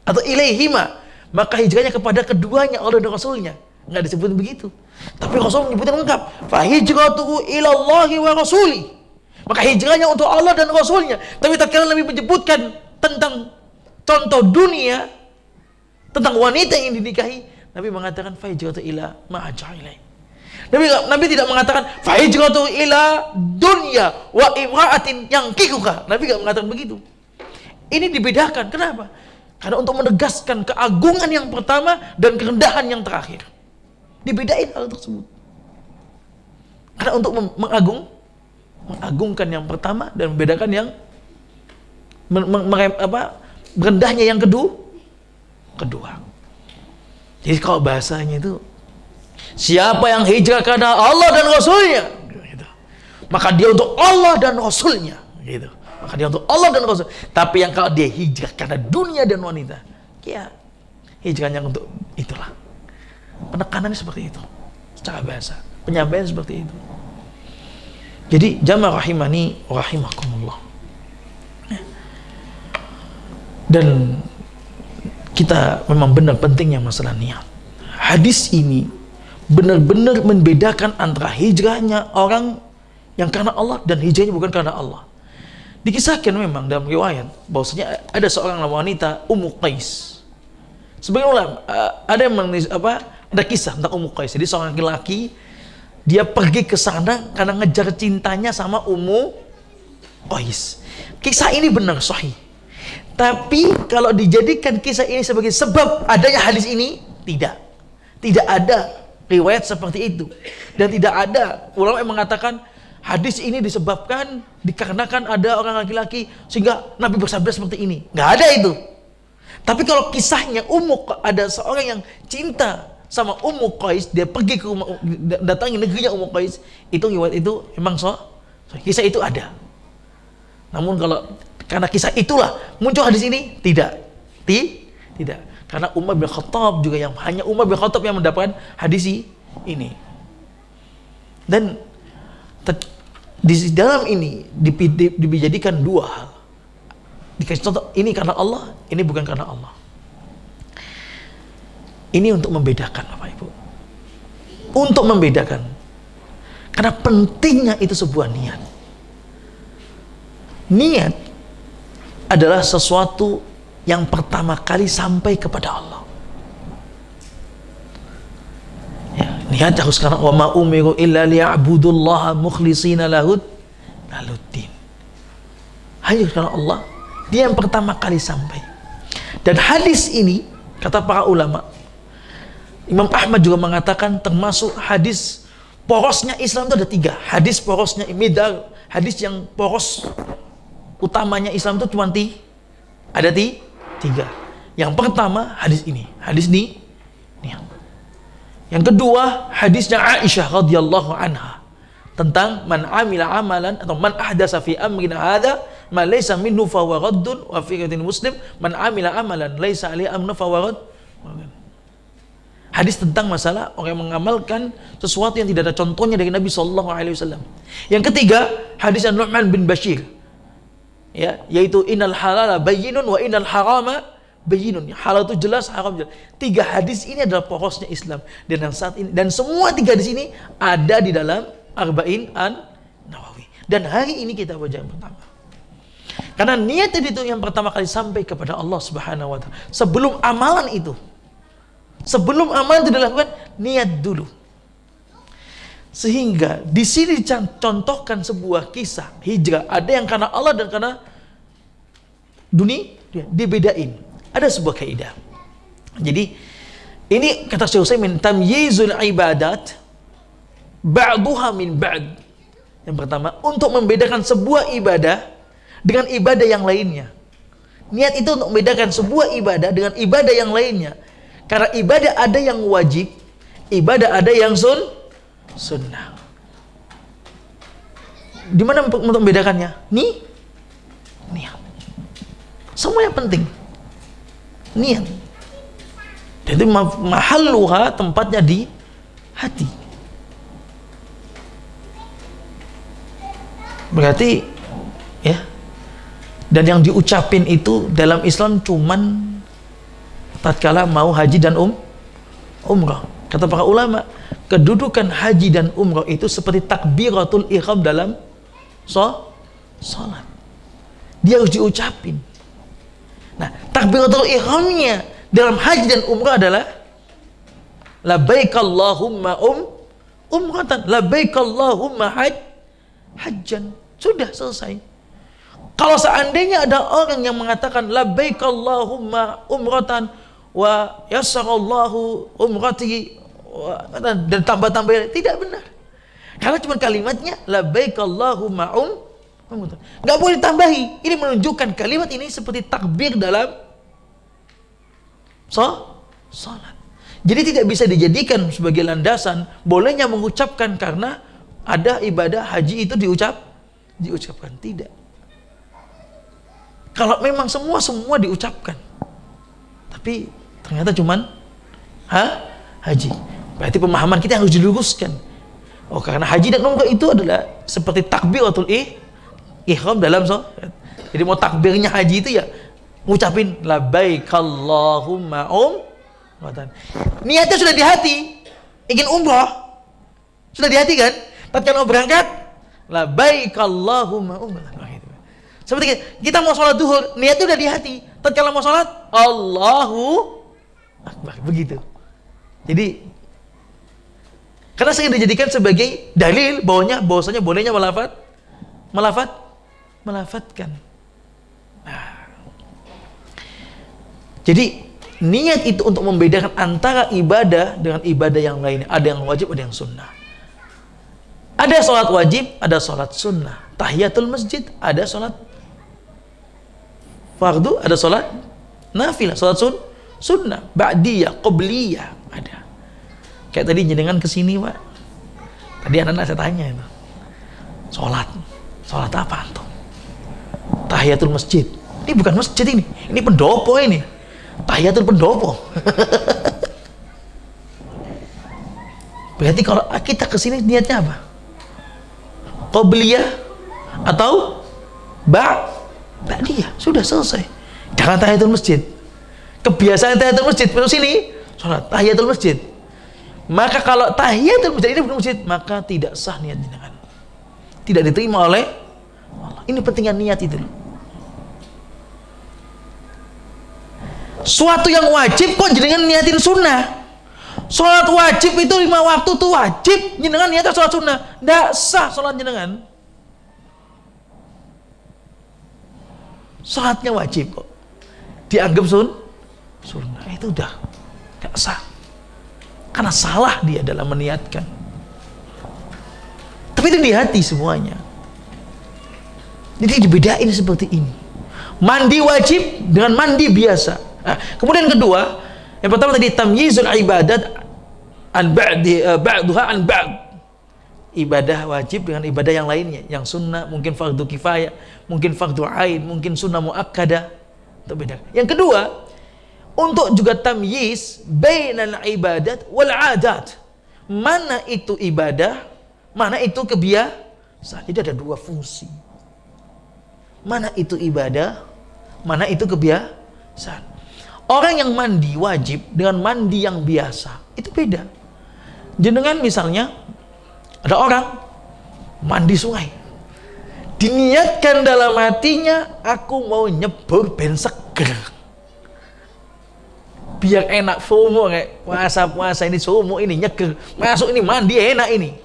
atau ilaihima, maka hijrahnya kepada keduanya, Allah dan Rasulnya. Nggak disebut begitu. Tapi Rasul menyebutkan lengkap. Fahijratuhu ilallahi wa rasuli. Maka hijrahnya untuk Allah dan Rasulnya. Tapi tatkala Nabi menyebutkan tentang contoh dunia, tentang wanita yang dinikahi, Nabi mengatakan fahijratuhu ila ma hajara ilaihi. Nabi tidak mengatakan fahijratuhu ila dunya wa imra'atin yankihuha. Nabi tidak mengatakan begitu. Ini dibedakan. Kenapa? Karena untuk menegaskan keagungan yang pertama dan kerendahan yang terakhir. Dibedain hal tersebut. Karena untuk mengagungkan yang pertama dan membedakan yang rendahnya yang kedua. Jadi kalau bahasanya itu, siapa yang hijrah karena Allah dan Rasulnya, gitu, maka dia untuk Allah dan Rasulnya, gitu. Maka dia untuk Allah dan Rasul. Tapi yang kalau dia hijrah karena dunia dan wanita, ya hijrahnya untuk itulah. Penekanannya seperti itu secara bahasa, penyampaian seperti itu. Jadi jamaah rahimani wa rahimakumullah. Dan kita memang benar pentingnya masalah niat. Hadis ini benar-benar membedakan antara hijrahnya orang yang karena Allah dan hijrahnya bukan karena Allah. Dikisahkan memang dalam riwayat bahwasanya ada seorang wanita Ummu Qais. Sebagian ulama ada yang ada kisah tentang Ummu Qais. Jadi seorang laki-laki dia pergi ke sana karena ngejar cintanya sama Ummu Qais. Kisah ini benar sahih. Tapi kalau dijadikan kisah ini sebagai sebab adanya hadis ini, tidak ada riwayat seperti itu. Dan tidak ada ulama yang mengatakan hadis ini disebabkan dikarenakan ada orang laki-laki sehingga Nabi bersabda seperti ini. Nggak ada itu. Tapi kalau kisahnya ada seorang yang cinta sama Ummu Qais, dia pergi ke datangi negerinya Ummu Qais, itu riwayat itu memang kisah itu ada. Namun kalau karena kisah itulah muncul hadis ini, tidak. Karena Umar bin Khattab juga hanya Umar bin Khattab yang mendapatkan hadis ini. Dan di dalam ini dijadikan dua hal. Dikasih contoh, ini karena Allah, ini bukan karena Allah. Ini untuk membedakan Bapak Ibu. Untuk membedakan. Karena pentingnya itu sebuah niat. Niat adalah sesuatu yang pertama kali sampai kepada Allah. Ya, niat harus karena wa ma umiru illa liya'budullaha mukhlishina lahuddin. Hanya karena Allah, dia yang pertama kali sampai. Dan hadis ini kata para ulama, Imam Ahmad juga mengatakan termasuk hadis porosnya Islam itu ada 3. Hadis porosnya midal, hadis yang poros utamanya Islam itu cuma ada 3. Yang pertama hadis ini, yang kedua hadisnya Aisyah radhiyallahu anha tentang man amila amalan atau man ahdasa fi amrina hadza ma laysa minhu fa huwa raddun, wa fi riwayatin Muslim man amila amalan laysa alaihi amruna fa huwa radd. Hadis tentang masalah orang yang mengamalkan sesuatu yang tidak ada contohnya dari Nabi Shallallahu Alaihi Wasallam. Yang ketiga, hadis An-Nu'man bin Bashir, ya, yaitu innal halala bayyinun wa innal harama bayyinun. Halal itu jelas, haram jelas. 3 hadis ini adalah porosnya Islam, dan yang saat ini, dan semua 3 hadis ini ada di dalam Arba'in An-Nawawi. Dan hari ini kita baca yang pertama. Karena niat itu yang pertama kali sampai kepada Allah Subhanahu wa taala. Sebelum amalan itu, sebelum amalan itu dilakukan, niat dulu. Sehingga di sini contohkan sebuah kisah hijrah. Ada yang karena Allah dan karena dunia, dibedain. Ada sebuah kaidah. Jadi ini kata Syekh Utsaimin, tamyizul ibadat ba'duha min ba'd. Yang pertama, untuk membedakan sebuah ibadah dengan ibadah yang lainnya. Niat itu untuk membedakan sebuah ibadah dengan ibadah yang lainnya. Karena ibadah ada yang wajib, ibadah ada yang sunnah. Di mana untuk membedakannya? Niat. Semuanya penting. Niat. Jadi mahalluha, tempatnya di hati. Berarti ya, dan yang diucapin itu dalam Islam cuman tatkala mau haji dan umrah. Kata para ulama, kedudukan haji dan umrah itu seperti takbiratul ihram dalam salat. Dia harus diucapin. Nah, takbiratul ihramnya dalam haji dan umrah adalah labbaik Allahumma umratan, labbaik Allahumma hajjan. Sudah selesai. Kalau seandainya ada orang yang mengatakan labbaik Allahumma umratan wa yassarallahu umrati dan tambah-tambah, tidak benar. Karena cuma kalimatnya labbaik Allahumma umratan. Enggak boleh ditambahi. Ini menunjukkan kalimat ini seperti takbir dalam salat. Jadi tidak bisa dijadikan sebagai landasan bolehnya mengucapkan karena ada ibadah haji itu diucapkan, tidak. Kalau memang semua diucapkan, tapi ternyata cuman haji, berarti pemahaman kita harus diluruskan. Oh, karena haji dan umrah itu adalah seperti takbiratul ihram dalam salat. Jadi mau takbirnya haji itu ya ngucapin labbaik Allahumma umratan. Niatnya sudah di hati, ingin umrah sudah di hati kan? Tatkala mau berangkat, labbaik Allahumma umratan. Seperti kita mau sholat duhur, niatnya udah di hati. Tatkala mau sholat, Allahu Akbar, begitu. Jadi karena sering dijadikan sebagai dalil bahwasanya bolehnya melafatkan. Nah, jadi niat itu untuk membedakan antara ibadah dengan ibadah yang lainnya. Ada yang wajib, ada yang sunnah. Ada sholat wajib, ada sholat sunnah. Tahiyatul masjid, ada sholat fardu, ada sholat nafilah, sholat sunnah, ba'diyah, qobliyah, ada. Kayak tadi jenengan kesini, Pak. Tadi anak-anak saya tanya itu, sholat apa antum? Tahiyatul masjid. Ini bukan masjid ini pendopo ini. Tahiyatul pendopo. Berarti kalau kita kesini niatnya apa? Qobliyah atau ba'diyah, sudah selesai. Jangan tahiyatul masjid. Kebiasaan tahiyatul masjid terus sini sholat tahiyatul masjid. Maka kalau tahiyatul masjid ini bukan masjid, maka tidak sah niat jenengan. Tidak diterima oleh Allah. Ini pentingnya niat itu. Suatu yang wajib kok jenengan niatin sunnah. Sholat wajib itu 5 waktu tuh wajib, jenengan niatnya sholat sunnah, tidak sah sholat jenengan. Sholatnya wajib kok dianggap sunnah, itu udah gak sah, karena salah dia dalam meniatkan. Tapi itu di hati semuanya. Jadi dibedain seperti ini. Mandi wajib dengan mandi biasa. Nah, kemudian kedua, yang pertama tadi tamyizul ibadat an ba'duha an ba'd. Ibadah wajib dengan ibadah yang lainnya, yang sunnah, mungkin fardu kifayah, mungkin fardu ain, mungkin sunnah muakkadah. Itu beda. Yang kedua, untuk juga tamyiz bainal ibadat wal adat. Mana itu ibadah, mana itu kebiasaan. Jadi ada dua fungsi. Mana itu ibadah, mana itu kebiasaan. Orang yang mandi wajib dengan mandi yang biasa itu beda. Jenengan misalnya ada orang mandi sungai, diniatkan dalam hatinya, aku mau nyebur ben seger biar enak, FOMO kayak puasa ini FOMO ini nyeger, masuk ini mandi enak ini,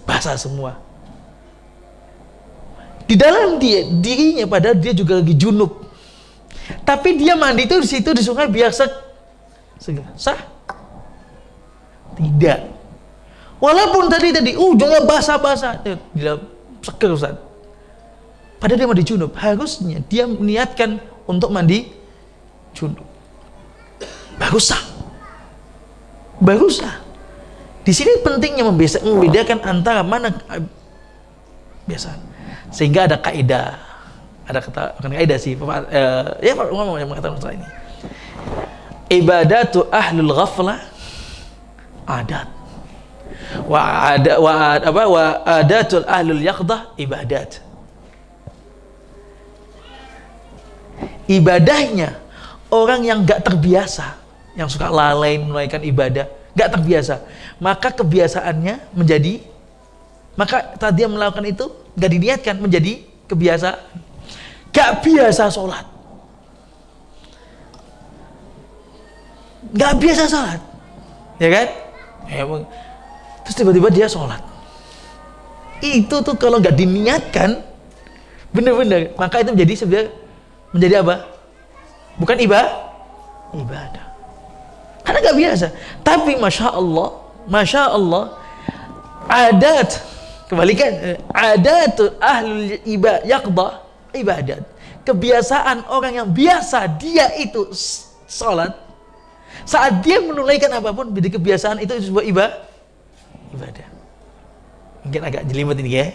basah semua di dalam dirinya, padahal dia juga lagi junub, tapi dia mandi itu di situ di sungai biar seger. Sah? Tidak. Walaupun tadi ujungnya basah-basah, dia seger Ustaz, padahal dia mandi junub. Harusnya dia niatkan untuk mandi junub. Bagus sah. Di sini pentingnya membedakan antara mana biasa. Sehingga ada kaidah, bukan kaidah sih, ya Pak ngomong yang mengatakan masalah ini. Ibadatu ahlul ghaflah adat. Wa adatul ahlul yaqdah ibadat. Ibadahnya orang yang gak terbiasa, yang suka lalai menunaikan ibadah, gak terbiasa, maka kebiasaannya maka tadi dia melakukan itu gak diniatkan menjadi kebiasaan. Gak biasa sholat, gak biasa sholat, ya kan? Terus tiba-tiba dia sholat, itu tuh kalau gak diniatkan bener-bener, maka itu menjadi apa? Bukan ibadah, karena gak biasa. Tapi masya Allah adat, kebalikan, adat ahlul yaqdah ibadat, kebiasaan orang yang biasa dia itu sholat, saat dia menunaikan apapun menjadi kebiasaan, itu sebuah ibadah. Mungkin agak jelimet ini ya.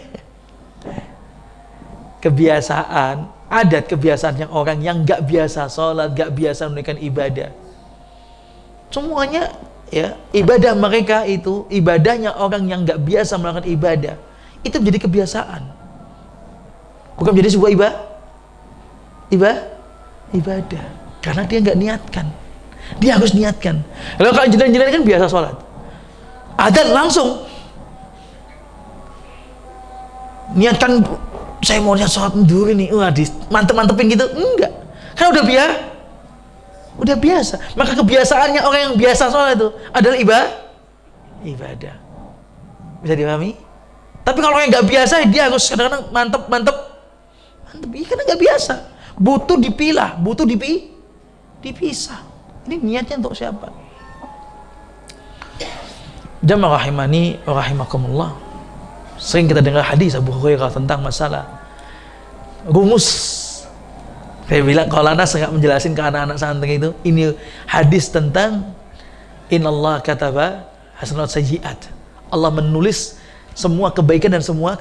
Kebiasaan, adat kebiasaannya orang yang gak biasa sholat, gak biasa menunaikan ibadah, semuanya ya, ibadah mereka itu, ibadahnya orang yang gak biasa melakukan ibadah, itu menjadi kebiasaan, bukan menjadi sebuah ibadah, karena dia gak niatkan. Dia harus niatkan. Kalau jenengan kan biasa sholat, adzan langsung niatkan, saya mau lihat sholat dulu ini, mantep-mantepin gitu, enggak, kan udah biasa. Maka kebiasaannya orang yang biasa sholat itu adalah ibadah. Bisa dipahami? Tapi kalau yang nggak biasa, dia harus kadang-kadang mantep, karena nggak biasa, butuh dipilah, butuh dipisah. Ini niatnya untuk siapa? Jamaah rahimani wa rahimakumullah. Sering kita dengar hadis Abu Hurairah tentang masalah rumus. Saya bilang kalau Anas nggak menjelasin ke anak-anak santri itu, ini hadis tentang innallaha kataba hasanat sayyi'at. Allah menulis semua kebaikan dan semua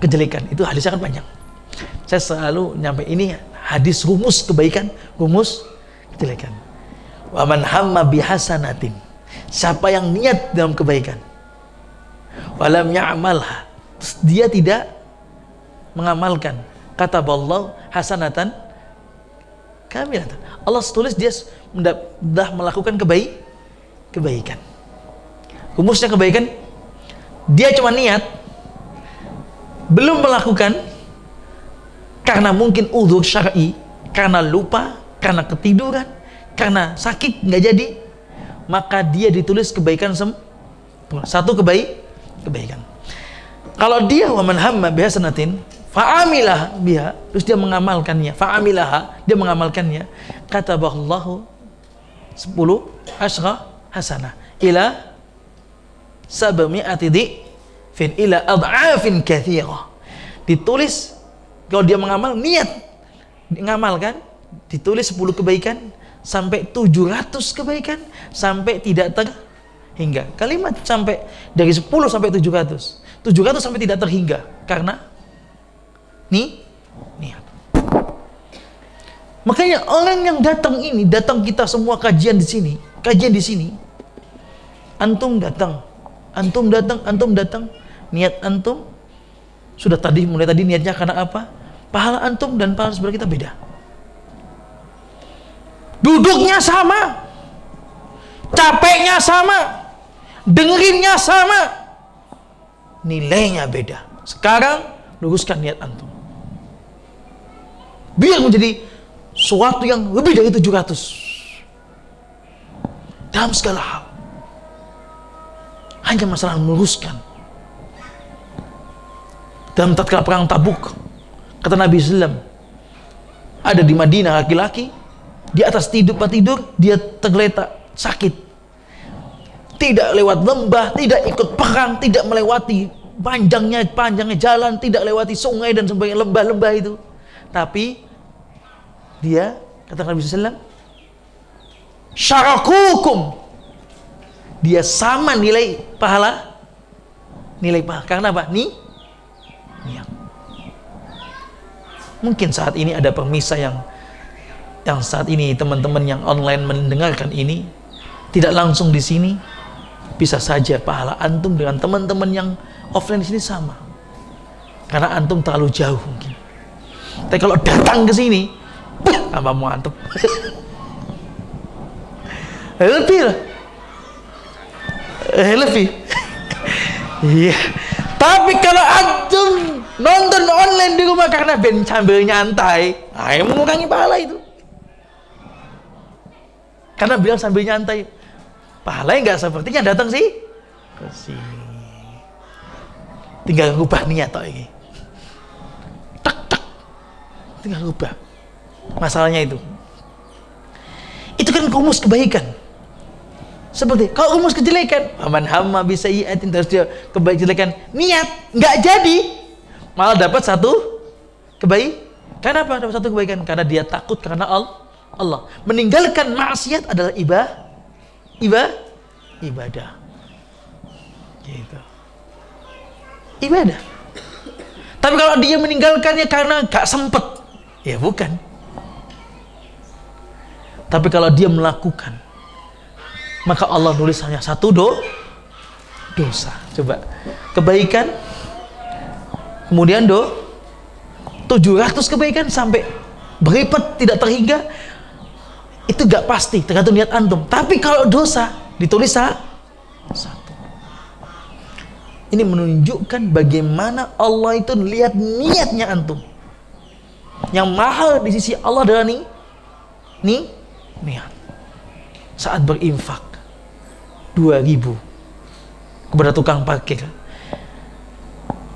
kejelekan. Itu hadisnya kan panjang. Saya selalu nyampe ini hadis rumus kebaikan, rumus kejelekan. Wa man hamma bihasanatin, siapa yang niat dalam kebaikan, walam ya'malha, dia tidak mengamalkan, kataballahu hasanatan kamilatan, Allah tulis dia sudah melakukan kebaikan. Rumusnya kebaikan, dia cuma niat, belum melakukan karena mungkin udzur syar'i, karena lupa, karena ketiduran, karena sakit nggak jadi, maka dia ditulis kebaikan satu kebaikan. Kalau dia wa man hamma bihasanatin fa'amilah biha, terus dia mengamalkannya, fa'amilaha, dia mengamalkannya, kataballahu 10 asyra hasanah ila 700 dhifin ila ad'afin katsirah. Ditulis kalau dia niat mengamalkan, ditulis 10 kebaikan sampai 700 kebaikan, sampai tidak terhingga. Kalimat sampai dari 10 sampai 700 sampai tidak terhingga karena niat. Makanya orang yang datang ini, datang kita semua kajian di sini, antum datang, niat antum sudah mulai tadi niatnya karena apa? Pahala antum dan pahala saudara kita beda. Duduknya sama, capeknya sama, dengerinnya sama, nilainya beda. Sekarang luruskan niat antum, biar menjadi suatu yang lebih dari 700 dalam segala hal. Hanya masalah meluruskan. Dalam tatkala perang Tabuk, kata Nabi SAW, ada di Madinah laki-laki di atas tidur dia tergeletak sakit, tidak lewat lembah, tidak ikut perang, tidak melewati panjangnya jalan, tidak lewati sungai dan sebagainya, lembah-lembah itu, tapi dia, kata Nabi SAW, syarakukum, dia sama nilai pahala karena apa? Niat. Mungkin saat ini ada permisah yang saat ini teman-teman yang online mendengarkan ini tidak langsung di sini, bisa saja pahala antum dengan teman-teman yang offline di sini sama, karena antum terlalu jauh mungkin. Tapi kalau datang ke sini, tambah mantep. Lebih lah, lebih. Iya. Tapi kalau antum nonton online di rumah karena sambil nyantai, ayo mengurangi pahala itu. Karena bilang sambil nyantai, pahalanya nggak sepertinya datang sih ke sini. Tinggal rubah niat toh ini. Tinggal rubah. Masalahnya itu kan rumus kebaikan. Seperti kalau rumus kejelekan, aman hamma bisa iatin, terus dia kebaikan, niat nggak jadi, malah dapat satu kebaikan. Kenapa dapat satu kebaikan? Karena dia takut karena Allah. Meninggalkan maksiat adalah ibadah. Gitu. Ibadah. Tapi kalau dia meninggalkannya karena gak sempet, ya bukan. Tapi kalau dia melakukan, maka Allah nulis hanya satu dosa. Coba, kebaikan, kemudian 700 kebaikan sampai berlipat tidak terhingga, itu gak pasti, tergantung niat antum. Tapi kalau dosa ditulis satu. Ini menunjukkan bagaimana Allah itu lihat niatnya antum. Yang mahal di sisi Allah adalah niat. Saat berinfak 2.000 kepada tukang parkir,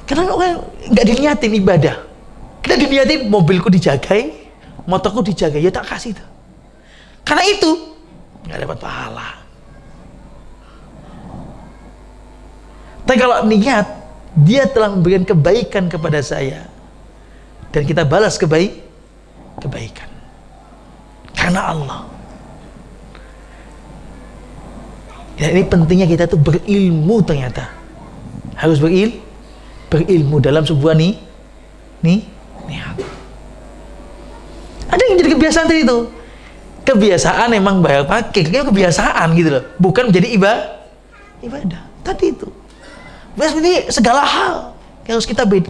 karena orang nggak diniatin ibadah, kita diniatin mobilku dijagai, motorku dijagai, ya tak kasih itu. Karena itu nggak dapat pahala. Tapi kalau niat, dia telah memberikan kebaikan kepada saya dan kita balas kebaikan karena Allah. Ya, ini pentingnya kita tuh berilmu, ternyata harus berilmu dalam sebuah niat. Ada yang jadi kebiasaan tadi itu. Kebiasaan emang bayar pakai, kebiasaan gitu loh, bukan menjadi ibadah. Tadi itu. Ini segala hal harus kita 2.000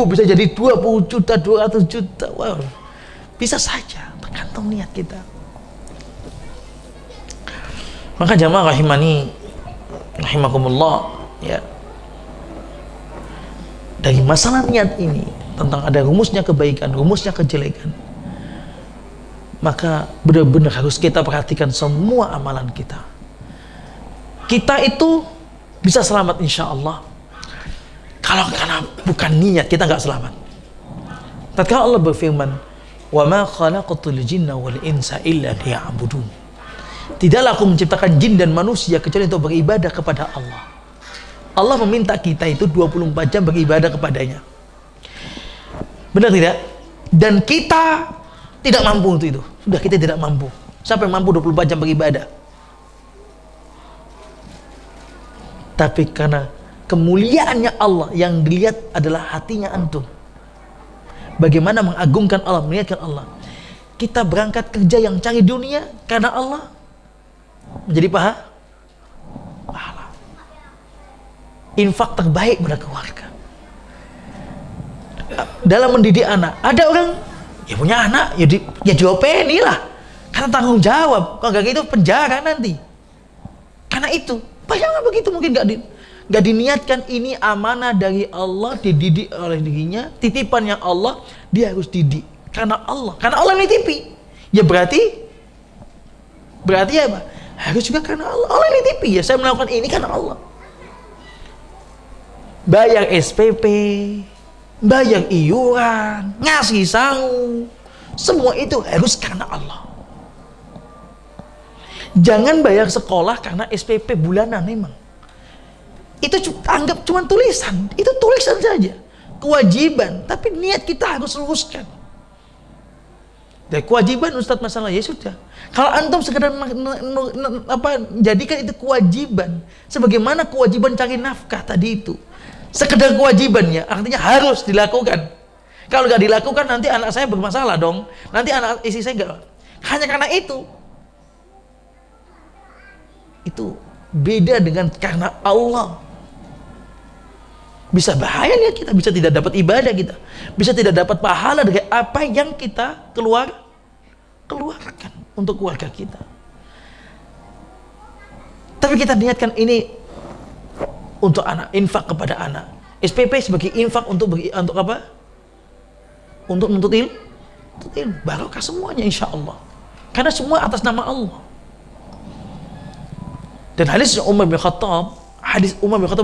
bisa jadi 20 juta, 200 juta. Wow. Bisa saja, tergantung niat kita. Maka jamaah rahimakumullah, ya. Dari masalah niat ini, tentang ada rumusnya kebaikan, rumusnya kejelekan, maka benar-benar harus kita perhatikan semua amalan kita. Kita itu bisa selamat insya Allah. Kalau karena bukan niat, kita nggak selamat. Tatkala Allah berfirman, "Wa ma khalaqatul jinna wal insa illa liya'budun." Tidaklah aku menciptakan jin dan manusia kecuali untuk beribadah kepada Allah. Allah meminta kita itu 24 jam beribadah kepadanya. Benar tidak? Dan kita tidak mampu untuk itu. Sudah, kita tidak mampu. Siapa yang mampu 24 jam beribadah? Tapi karena kemuliaannya Allah yang dilihat adalah hatinya antum. bagaimana mengagungkan Allah, melihatkan Allah. Kita berangkat kerja yang cari dunia karena Allah, menjadi pahala. Infak terbaik pada keluarga. Dalam mendidik anak, ada orang ya punya anak, ya diopeni lah, karena tanggung jawab. Kalau nggak gitu penjara nanti. Karena itu, bayangkan begitu mungkin nggak diniatkan, ini amanah dari Allah, dididik oleh dirinya, titipannya Allah, dia harus didik karena Allah nitipi. Ya berarti apa? Harus juga karena Allah nitipi. Ya saya melakukan ini karena Allah. Bayar SPP, bayar iuran, ngasih sangu, semua itu harus karena Allah. Jangan bayar sekolah karena SPP bulanan memang. Itu anggap cuma tulisan, itu tulisan saja, kewajiban, tapi niat kita harus luruskan. Dan kewajiban Ustadz masalah, ya sudah. Kalau antum sekedar jadikan itu kewajiban, sebagaimana kewajiban cari nafkah tadi itu, sekedar kewajibannya, artinya harus dilakukan. Kalau nggak dilakukan nanti anak saya bermasalah dong, nanti anak istri saya nggak. Hanya karena itu beda dengan karena Allah. Bisa bahaya ya, kita bisa tidak dapat ibadah, kita bisa tidak dapat pahala dari apa yang kita keluarkan untuk keluarga kita. Tapi kita niatkan ini untuk anak, infak kepada anak. SPP sebagai infak untuk apa? Untuk menuntut ilmu, barokah semuanya insya Allah. Karena semua atas nama Allah. Dan hadis Umar bin Khattab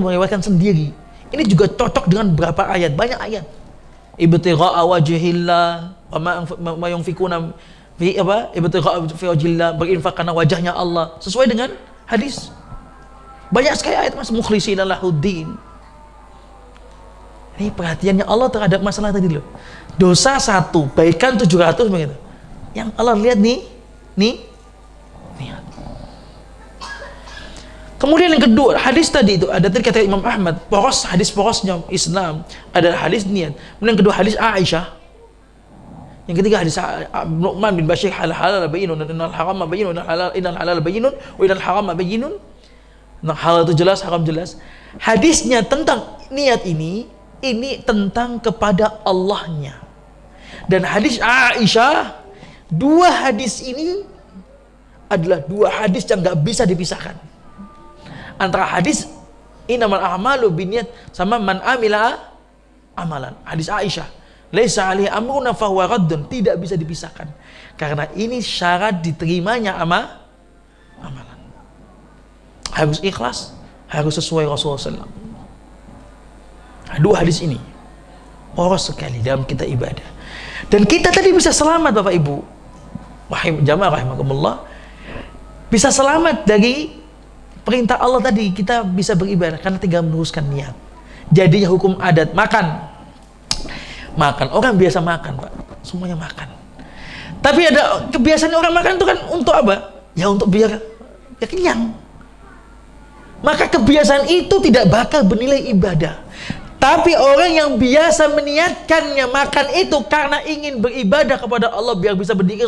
meriwayatkan sendiri. Ini juga cocok dengan berapa ayat, banyak ayat. Ibtigha'a wajhillah wa ma yunfikuna fi apa? Ibtigha'a fi wajhillah, berinfak karena wajahnya Allah, sesuai dengan hadis. Banyak sekali ayat, Mas, mukhlishina lahuddin. Ini perhatiannya Allah terhadap masalah tadi loh. Dosa 1, baikan 700 begitu. Yang Allah lihat nih. Kemudian yang kedua, hadis tadi itu ada, tadi kata Imam Ahmad, hadis porosnya Islam adalah hadis niat. Kemudian yang kedua hadis Aisyah. Yang ketiga hadis Nu'man bin Bashir, halal bayyinun, innal harama bayyinun, innal halal bayyinun, wa innal harama bayyinun. Nah, halal itu jelas, haram jelas. Hadisnya tentang niat ini tentang kepada Allahnya. Dan hadis Aisyah, dua hadis ini adalah dua hadis yang nggak bisa dipisahkan. Antara hadis innamal a'malu binniyat sama man amila amalan, hadis Aisyah, laisa alaihi amruna fahuwa raddun, tidak bisa dipisahkan karena ini syarat diterimanya amalan. Harus ikhlas, harus sesuai Rasulullah SAW. Dua hadis ini poros sekali dalam kita ibadah, dan kita tadi bisa selamat Bapak Ibu jamaah rahimakumullah, bisa selamat dari perintah Allah tadi. Kita bisa beribadah karena tinggal meneruskan niat. Jadinya hukum adat, makan orang biasa makan, Pak, semuanya makan. Tapi ada kebiasaan orang makan itu kan untuk apa? Ya untuk biar kenyang. Maka kebiasaan itu tidak bakal bernilai ibadah. Tapi orang yang biasa meniatkannya makan itu karena ingin beribadah kepada Allah, biar bisa berdiri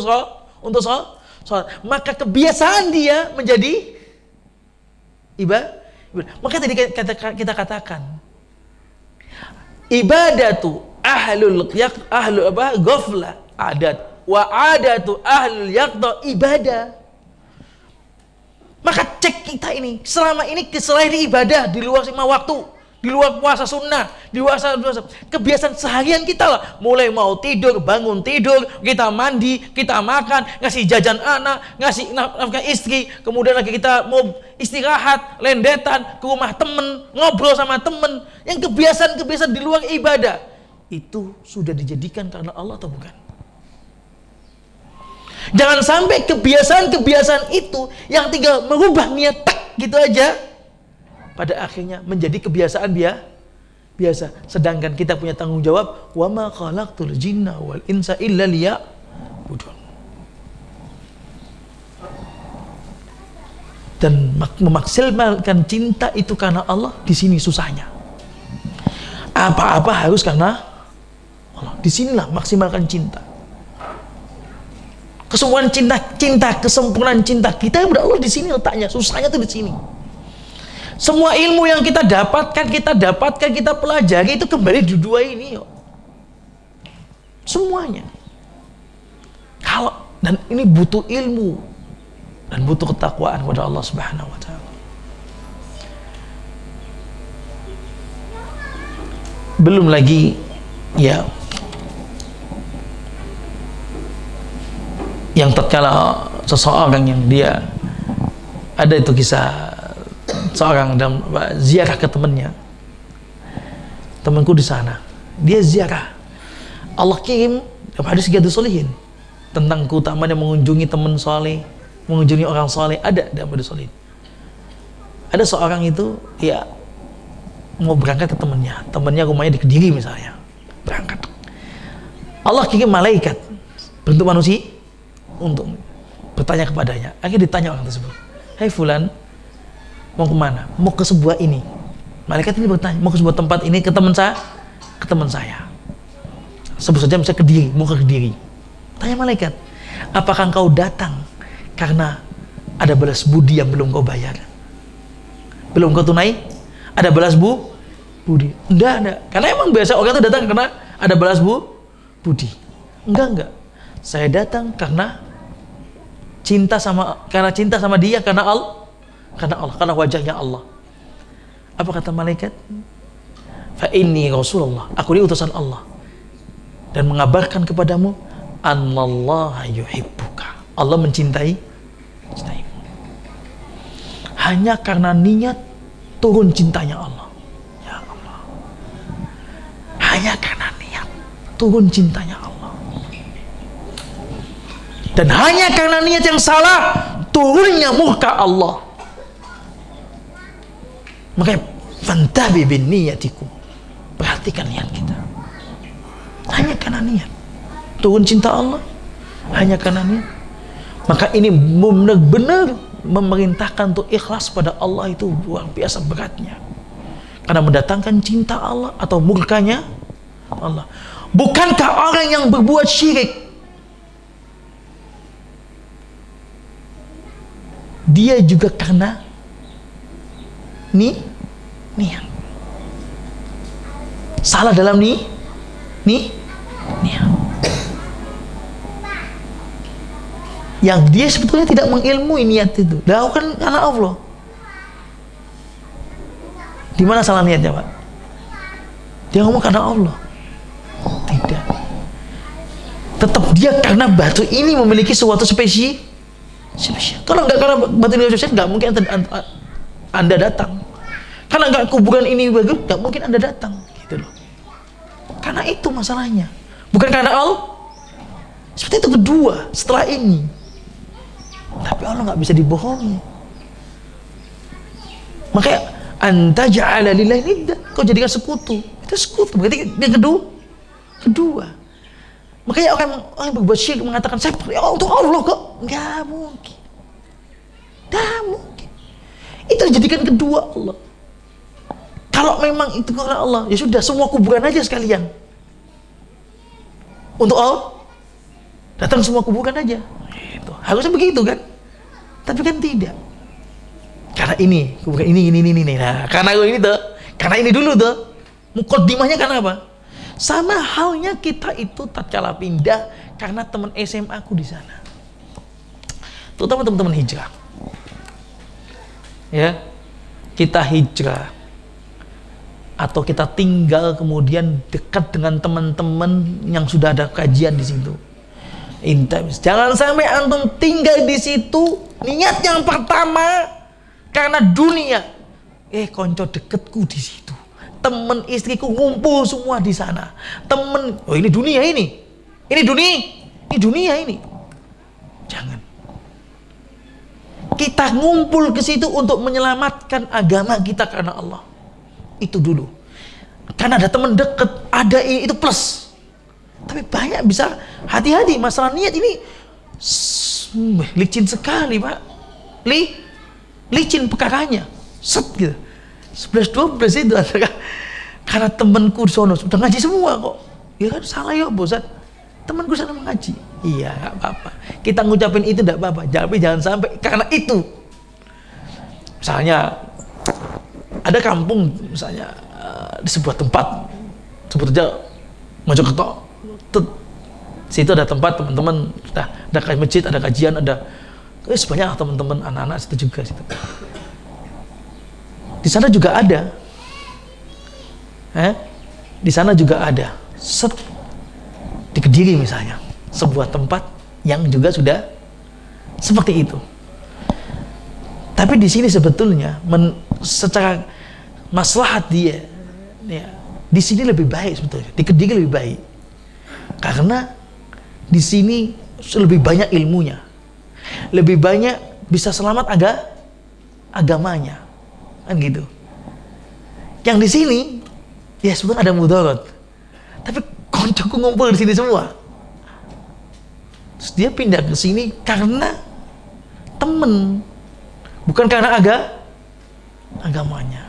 untuk sholat, maka kebiasaan dia menjadi ibadah. Maka tadi kita katakan ibadatu ahlul ghaflah adat, wa adatu ahlul yaqda ibadah. Maka cek kita ini selama ini selain ibadah di luar 5 waktu, di luar puasa sunnah, di luar kebiasaan seharian kita lah, mulai mau tidur, bangun tidur, kita mandi, kita makan, ngasih jajan anak, ngasih nafkah istri, kemudian lagi kita mau istirahat, lendetan ke rumah temen, ngobrol sama temen, yang kebiasaan di luar ibadah itu sudah dijadikan karena Allah atau bukan? Jangan sampai kebiasaan itu yang tinggal merubah niat gitu aja, pada akhirnya menjadi kebiasaan biasa. Sedangkan kita punya tanggung jawab, wa ma khalaqtul jinna wal insa illa liya'budun. Dan memaksimalkan cinta itu karena Allah, di sini susahnya. Apa-apa harus karena Allah. Disinilah maksimalkan cinta. Kesempurnaan cinta, kesempurnaan cinta kita kepada Allah di sini letaknya. Susahnya tuh di sini. Semua ilmu yang kita dapatkan, kita pelajari itu kembali di dua ini. Semuanya. Dan ini butuh ilmu dan butuh ketakwaan kepada Allah Subhanahu wa taala. Belum lagi ya yang tatkala seseorang yang dia ada itu kisah seorang dalam ziarah ke temannya. Temanku di sana, dia ziarah. Allah kirim dalam hadis Riyadhus Shalihin tentang keutamaan yang mengunjungi teman saleh, mengunjungi orang saleh, ada dalam Riyadhus Shalihin. Ada seorang itu ya mau berangkat ke temannya rumahnya di Kediri misalnya, berangkat. Allah kirim malaikat bentuk manusia untuk bertanya kepadanya. Akhirnya ditanya orang tersebut, "Hai fulan, mau kemana?" "Mau ke sebuah ini." Malaikat ini bertanya, "Mau ke sebuah tempat ini ke teman saya. Sebut saja misalnya Kediri, mau ke Kediri." Tanya malaikat, "Apakah engkau datang karena ada balas budi yang belum kau bayar? Belum kau tunai? Ada balas budi?" Enggak. Karena emang biasa orang itu datang karena ada balas budi. Enggak. Saya datang karena cinta sama dia, karena wajahnya Allah. Apa kata malaikat? Fa inni Rasulullah, aku ini utusan Allah, dan mengabarkan kepadamu annallaha yuhibbuka, Allah mencintaimu. Hanya karena niat turun cintanya Allah. Ya Allah. Hanya karena niat turun cintanya Allah. Dan hanya karena niat yang salah turunnya murka Allah. Makanya fantabi bin niyatikum, perhatikan niat kita. Hanya karena niat turun cinta Allah, hanya karena niat. Maka ini benar-benar memerintahkan untuk ikhlas pada Allah itu luar biasa beratnya, karena mendatangkan cinta Allah atau murkanya Allah. Bukankah orang yang berbuat syirik dia juga karena niat, salah dalam niat. Yang dia sebetulnya tidak mengilmui niat itu, dilakukan karena Allah. Di mana salah niatnya, Pak? Dia ngomong karena Allah. Tidak. Tetap dia karena batu ini memiliki sesuatu spesial. Kalau nggak karena batu ini spesial, nggak mungkin Anda datang. Karena nggak kuburan ini bagus, nggak mungkin Anda datang. Gitu loh. Karena itu masalahnya. Bukan karena Allah. Seperti itu kedua setelah ini. Tapi Allah nggak bisa dibohongi. Makanya anta ja'ala lillahi niddan, kau jadikan sekutu. Itu sekutu, berarti yang kedua. Makanya orang yang berbuat syirik mengatakan saya untuk Allah kok. Nggak mungkin. Itu dijadikan kedua Allah. Kalau memang itu karena Allah, ya sudah semua kuburan aja sekalian. Untuk Allah, datang semua kuburan aja. Gitu. Harusnya begitu kan? Tapi kan tidak. Karena ini, kuburan ini. Nah, karena ini tuh, karena ini dulu tuh. Mukaddimahnya karena apa? Sama halnya kita itu tatkala pindah karena teman SMA aku di sana. Terutama teman-teman hijrah. Ya. Kita hijrah atau kita tinggal kemudian dekat dengan teman-teman yang sudah ada kajian di situ. Jangan sampai antum tinggal di situ niat yang pertama karena dunia. Konco deketku di situ, temen istriku ngumpul semua di sana. Ini dunia ini dunia ini. Jangan. Kita ngumpul ke situ untuk menyelamatkan agama kita karena Allah. Itu dulu. Karena ada teman dekat, ada itu plus. Tapi banyak bisa hati-hati masalah niat ini licin sekali, Pak. Licin perkaranya. Set gitu. 11-12 itu karena temanku di sono sudah ngaji semua kok. Ya kan salah ya Ustaz. Temanku sana mengaji. Iya, nggak apa-apa. Kita ngucapin itu nggak apa-apa. Tapi jangan sampai karena itu. Misalnya ada kampung misalnya di sebuah tempat sebut aja Mojokerto. Situ ada tempat teman-teman ada masjid, ada kajian, ada sebanyak teman-teman anak-anak situ juga situ. Di sana juga ada. Di sana juga ada. Di Kediri misalnya, sebuah tempat yang juga sudah seperti itu. Tapi di sini sebetulnya secara maslahat dia, ya, di sini lebih baik sebetulnya. Di Kediri lebih baik, karena di sini lebih banyak ilmunya, lebih banyak bisa selamat agamanya, kan gitu. Yang di sini, ya sebetulnya ada mudarat, tapi koncoku ngumpul di sini semua. Terus dia pindah ke sini karena temen, bukan karena agamanya.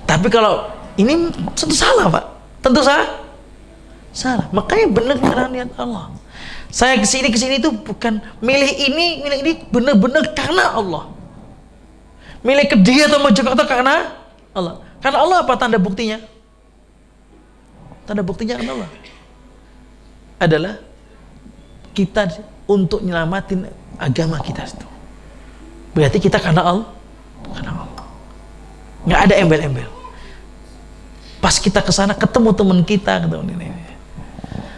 Tapi kalau ini tentu salah Pak, tentu salah. Makanya benar karena niat Allah. Saya kesini itu bukan milih ini benar-benar karena Allah. Milih ke dia atau Mojokerto karena Allah. Karena Allah apa tanda buktinya? Tanda buktinya kan Allah adalah kita untuk nyelamatin agama kita itu. Berarti kita karena Allah. Nggak ada embel-embel. Pas kita kesana ketemu teman kita, ketemu ini.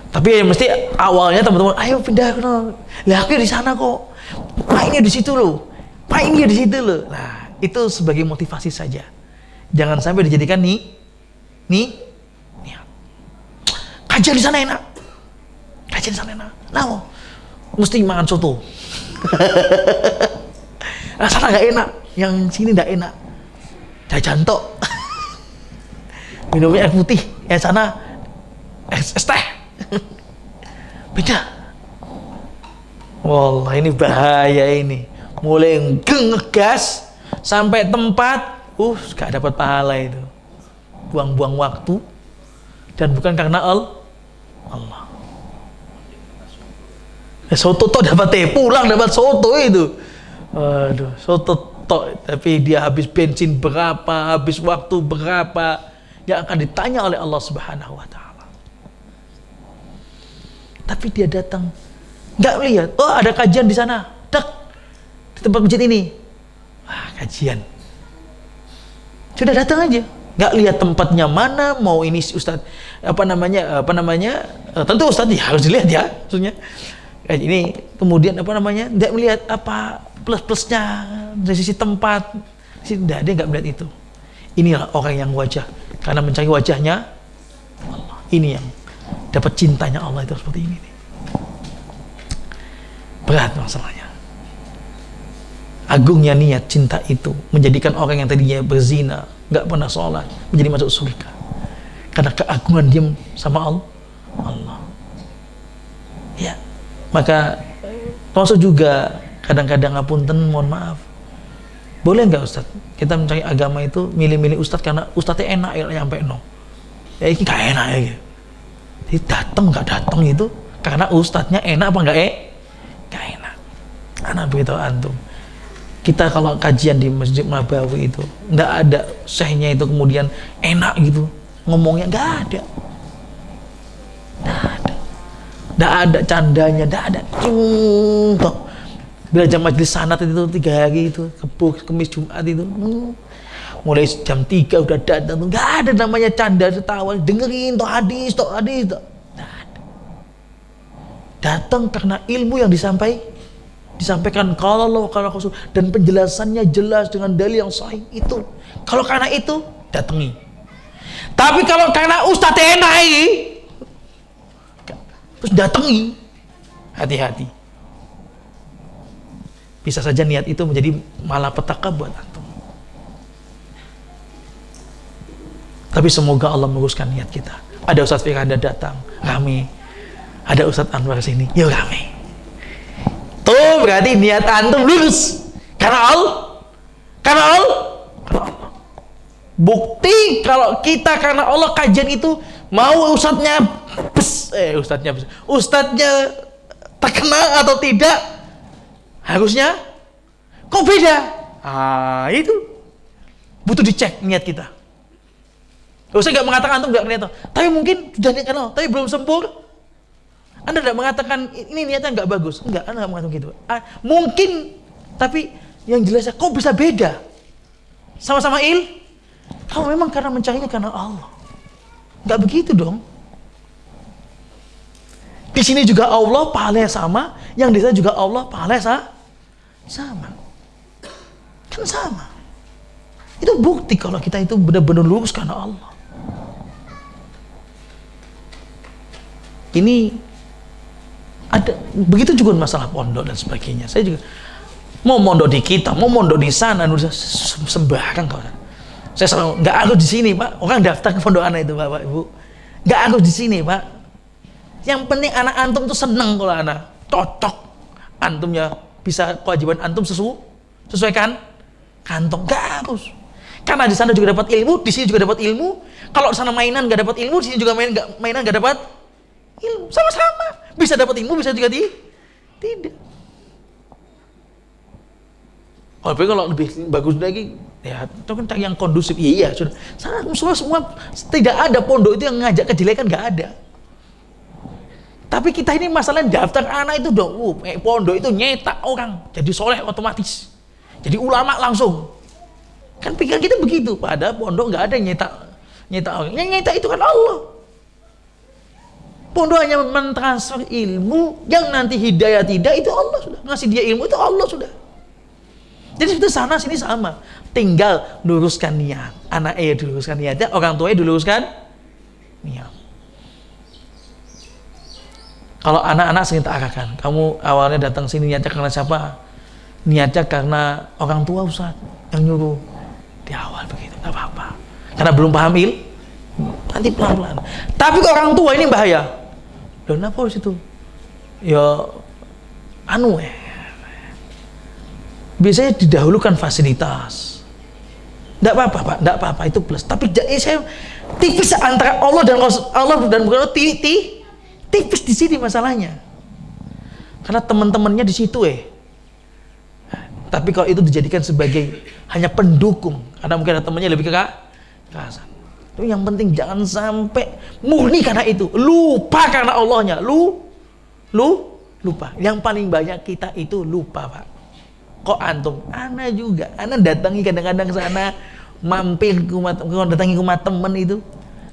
Tapi ya mesti awalnya teman-teman, ayo pindah ke sana. Lah aku di sana kok. Mainnya di situ loh. Mainnya di situ loh. Nah, itu sebagai motivasi saja. Jangan sampai dijadikan nih. Kajian di sana enak. Nah, mesti makan soto. Nah, sana nggak enak, yang sini nggak enak. Jajan tok. Minumnya air putih, yang sana es teh. Beda. Wallah ini bahaya ini. Mulai ngegas sampai tempat, gak dapat pahala itu. Buang-buang waktu dan bukan karena Allah. Soto tok dapat pulang dapat soto itu. Aduh, soto tok tapi dia habis bensin berapa, habis waktu berapa yang akan ditanya oleh Allah Subhanahu wa taala. Tapi dia datang enggak lihat, ada kajian di sana. Di tempat masjid ini. Kajian. Sudah datang aja. Nggak lihat tempatnya mana, mau ini Ustadz apa namanya tentu Ustadz ya harus dilihat ya maksudnya ini kemudian nggak melihat apa plus-plusnya dari sisi tempat, dia nggak melihat itu. Inilah orang yang wajah karena mencari wajahnya Allah, ini yang dapat cintanya Allah itu seperti ini. Berat masalahnya. Agungnya niat cinta itu menjadikan orang yang tadinya berzina, nggak pernah sholat, menjadi masuk surga karena keagungan dia sama Allah. Ya, maka termasuk juga kadang-kadang ngapunten, mohon maaf, boleh nggak Ustadz kita mencari agama itu milih-milih Ustadz karena Ustadznya enak ya nyampe no, ya ini nggak enak ya gitu. Jadi nggak datang itu karena Ustadznya enak apa nggak enak. Anak beritahu antum, kita kalau kajian di Masjid Nabawi itu nggak ada syekhnya itu kemudian enak gitu ngomongnya, nggak ada candanya, nggak ada. Belajar majelis sanad itu 3 hari itu, Kamis Jumat itu mulai jam 3 udah datang, nggak ada namanya canda tertawa dengerin hadis nggak ada. Datang karena ilmu yang disampaikan kalau Allah kalau Rasul dan penjelasannya jelas dengan dalil yang sahih itu. Kalau karena itu datangi. Tapi kalau karena Ustadz enak ini terus datangi, hati-hati. Bisa saja niat itu menjadi malapetaka buat antum. Tapi semoga Allah meluruskan niat kita. Ada Ustadz Firanda datang, rame. Ada Ustadz Anwar sini, yuk rame. Tuh berarti niat antum lurus karena Allah. Bukti kalau kita karena Allah kajian itu mau ustadznya Ustadznya terkenal atau tidak, harusnya kok beda. Itu butuh dicek niat kita. Saya nggak mengatakan antum nggak niat, tapi mungkin sudah niat kenal, tapi belum sempurna. Anda tidak mengatakan ini niatnya nggak bagus, enggak, Anda nggak mengatakan gitu. Mungkin, tapi yang jelasnya kok bisa beda. Sama-sama kalau memang karena mencarinya karena Allah, nggak begitu dong. Di sini juga Allah pahalanya sama, yang di sana juga Allah pahalanya sama, kan sama. Itu bukti kalau kita itu benar-benar lurus karena Allah. Ini ada begitu juga masalah pondok dan sebagainya. Saya juga mau mondok di kita, mau mondok di sana, sembarang kau. Saya selalu nggak harus di sini, Pak. Orang daftar ke pondok anak itu, Bapak Ibu. Nggak harus di sini, Pak. Yang penting anak antum tuh seneng kalau anak cocok. Antumnya bisa kewajiban antum sesuaikan kantong. Nggak harus. Karena di sana juga dapat ilmu, di sini juga dapat ilmu. Kalau di sana mainan nggak dapat ilmu, di sini juga mainan nggak dapat ilmu. Sama-sama. Bisa dapat ilmu, bisa juga tidak. Kalau lebih bagus lagi, ya itu kan yang kondusif. Iya, sudah. Semua tidak ada pondok itu yang ngajak kejelekan, nggak ada. Tapi kita ini masalahnya daftar anak itu dong. Pondok itu nyetak orang jadi soleh otomatis, jadi ulama langsung. Kan pikiran kita begitu. Padahal pondok nggak ada nyetak orang. Yang nyetak itu kan Allah. Pondok hanya mentransfer ilmu, yang nanti hidayah tidak, itu Allah sudah. Ngasih dia ilmu itu Allah sudah. Jadi itu sana sini sama. Tinggal luruskan niat. Anaknya diluruskan niatnya, orang tuanya diluruskan niat. Kalau anak-anak sering tak arahkan, kamu awalnya datang sini niatnya karena siapa? Niatnya karena orang tua Ustaz yang nyuruh. Di awal begitu, nggak apa-apa. Karena belum paham nanti pelan-pelan. Tapi ke orang tua ini bahaya. Loh, kenapa di situ? Ya, biasanya didahulukan fasilitas. Nggak apa-apa, Pak. Nggak apa-apa, itu plus. Tapi saya tipis antara Allah dan bukan tipis di sini masalahnya. Karena teman-temannya di situ Tapi kalau itu dijadikan sebagai hanya pendukung, karena mungkin ada temannya lebih kekerasan. Tapi yang penting jangan sampai murni karena itu, lupa karena Allahnya. Lupa. Yang paling banyak kita itu lupa, Pak. Kok antum? Ana juga. Ana datangi kadang-kadang sana, mampir datangi rumah teman itu.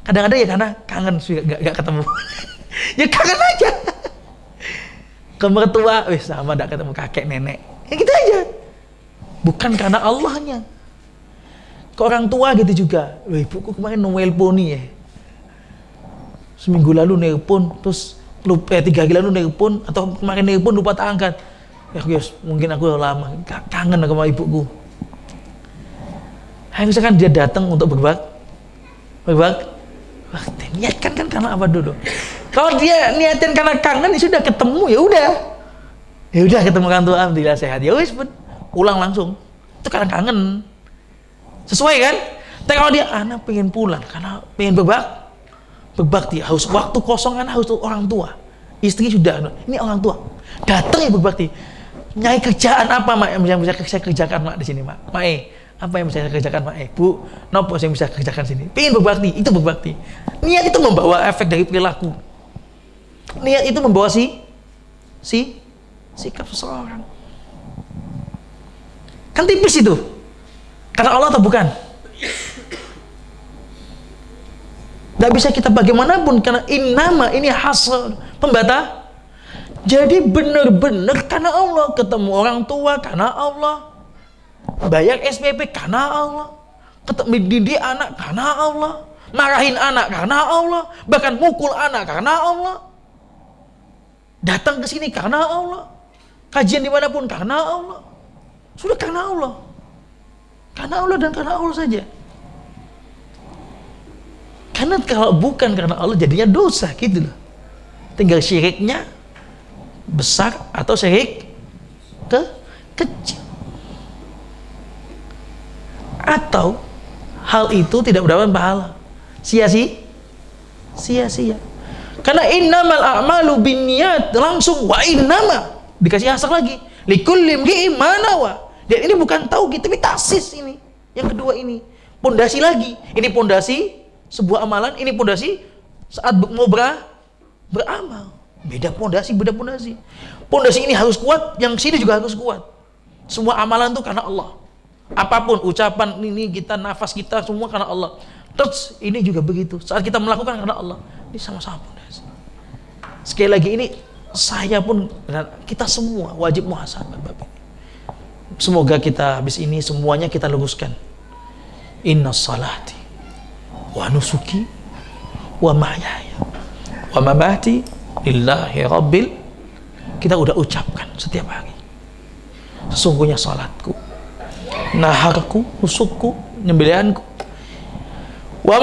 Kadang-kadang ya karena kangen gak ketemu. Ya kangen aja. Ke mertua, sama gak ketemu kakek nenek. Ya gitu aja. Bukan karena Allahnya. Ke orang tua gitu juga. Ibuku kemarin nelpon nih seminggu lalu nelpon, terus 3 hari lalu nelpon, atau kemarin nelpon lupa tak angkat. Ya guys, mungkin aku lama kangen sama ibuku. Harusnya kan dia datang untuk berbakti. Niatkan kan karena apa dulu? Kalau dia niatin karena kangen, ya sudah ketemu, ya udah ketemu kan tuh, alhamdulillah sehat. Ya wis, pulang langsung. Itu karena kangen. Sesuai kan? Tapi kalau dia anak pengen pulang karena pengen berbakti, harus waktu kosong, anak harus orang tua. Istri sudah, ini orang tua. Datang ya berbakti. Nyai kerjaan apa, Mak, yang bisa saya kerjakan, Mak, di sini, Mak? Apa yang bisa saya kerjakan, Mak? Bu, nopo yang bisa kerjakan sini? Pengen berbakti, itu berbakti. Niat itu membawa efek dari perilaku. Niat itu membawa sikap seseorang. Kan tipis itu. Karena Allah atau bukan? Gak bisa kita bagaimanapun, karena ini hasil pembatas. Jadi benar-benar karena Allah, ketemu orang tua karena Allah, bayar SPP karena Allah, didik anak karena Allah, marahin anak karena Allah, bahkan mukul anak karena Allah, datang ke sini karena Allah, kajian dimanapun karena Allah, sudah karena Allah dan karena Allah saja. Karena kalau bukan karena Allah jadinya dosa gitu loh. Tinggal syiriknya besar atau syirik kecil, atau hal itu tidak mendapatkan pahala, sia-sia. Karena innamal a'malu binniyat, langsung wa innama dikasih hasar lagi likulli imri'in ma nawa. Dan ini bukan tauhid tapi taksis ini. Yang kedua ini pondasi lagi. Ini pondasi sebuah amalan, ini pondasi saat mau beramal. Beda pondasi. Pondasi ini harus kuat, yang sini juga harus kuat. Semua amalan itu karena Allah. Apapun ucapan ini kita, nafas kita semua karena Allah. Terus ini juga begitu. Saat kita melakukan karena Allah, ini sama-sama pondasi. Sekali lagi ini saya pun dan kita semua wajib muhasabah bab ini. Semoga kita habis ini semuanya kita luruskan. Inna salati wa nusuki wa mahyaya wa mamati lillahi rabbil. Kita udah ucapkan setiap hari. Sesungguhnya salatku, naharku, nusukku, nyembelihanku, wa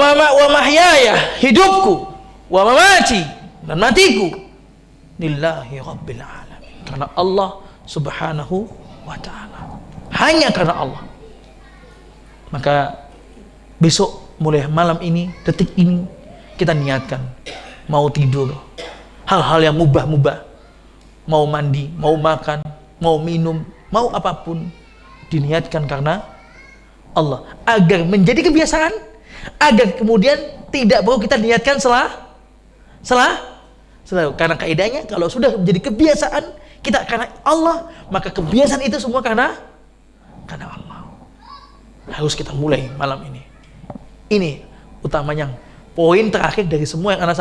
mahyaya, hidupku, wa mamati, dan matiku lillahi rabbil alamin, karena Allah subhanahu wa ta'ala, hanya karena Allah. Maka besok mulai malam ini, detik ini, kita niatkan mau tidur, hal-hal yang mubah-mubah, mau mandi, mau makan, mau minum, mau apapun, diniatkan karena Allah, agar menjadi kebiasaan, agar kemudian tidak perlu kita niatkan selalu. Karena kaidahnya kalau sudah menjadi kebiasaan kita karena Allah, maka kebiasaan itu semua karena Allah. Harus kita mulai malam ini. Ini utamanya poin terakhir dari semua yang Anda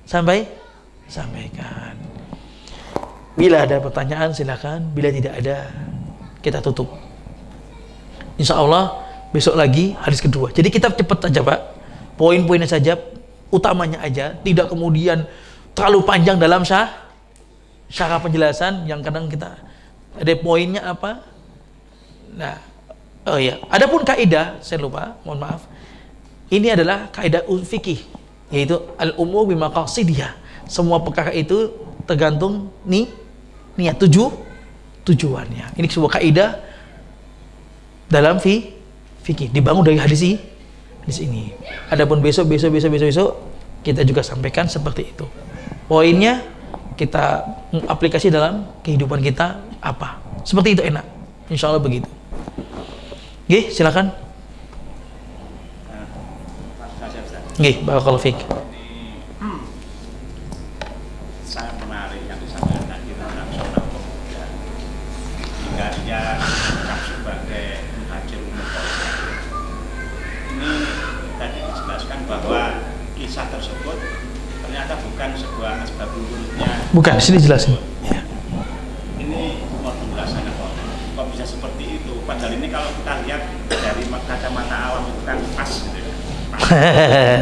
sampaikan. Bila ada pertanyaan silakan, bila tidak ada kita tutup. Insya Allah besok lagi hadis kedua. Jadi kita cepat saja Pak, poin-poinnya saja, utamanya aja, tidak kemudian terlalu panjang dalam syarah penjelasan yang kadang kita ada poinnya apa. Nah, oh ya, adapun kaidah saya lupa, mohon maaf. Ini adalah kaidah fikih, yaitu al-umur bimaqasidiyah. Semua perkara itu tergantung niat tujuannya. Ini sebuah kaidah dalam fikih dibangun dari hadis ini. Adapun besok kita juga sampaikan seperti itu. Poinnya kita aplikasi dalam kehidupan kita apa? Seperti itu enak. Insya Allah begitu. Oke, silakan. Oke, barakallahu fiik. Saya menarik yang disampaikan tadi tentang seorang pemuda hingga dia menetap sebagai muhajir umur. Ini tadi dijelaskan bahwa kisah tersebut ternyata bukan sebuah asbab nurulnya. Bukan, sini jelasin. Ya. Ini mau penjelasan kok bisa seperti itu? Padahal ini kalau kita lihat dari kacamata awam itu kan pas gitu ya.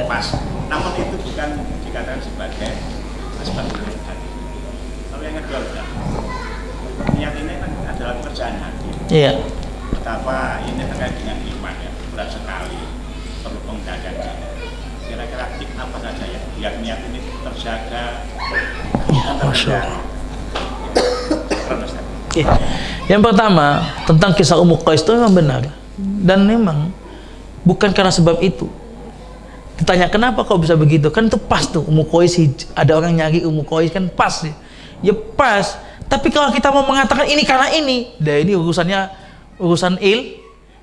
Pas. Namun itu bukan dikatakan sebagai asbab nurul hati. Kalau yang kedua udah niat ini kan adalah pekerjaan hati. Iya. Betapa ini terkait dengan iman ya, berat sekali, perlu penjagaan. Kira-kira tip apa saja ya biar niat ini terjaga? Ya, Masya Allah. Oke. Yang pertama tentang kisah Ummu Qais itu memang benar dan memang bukan karena sebab itu. Ditanya kenapa kok bisa begitu, kan itu pas tuh Ummu Qais, ada orang nyari Ummu Qais kan pas ya pas. Tapi kalau kita mau mengatakan ini karena ini, dah ini urusan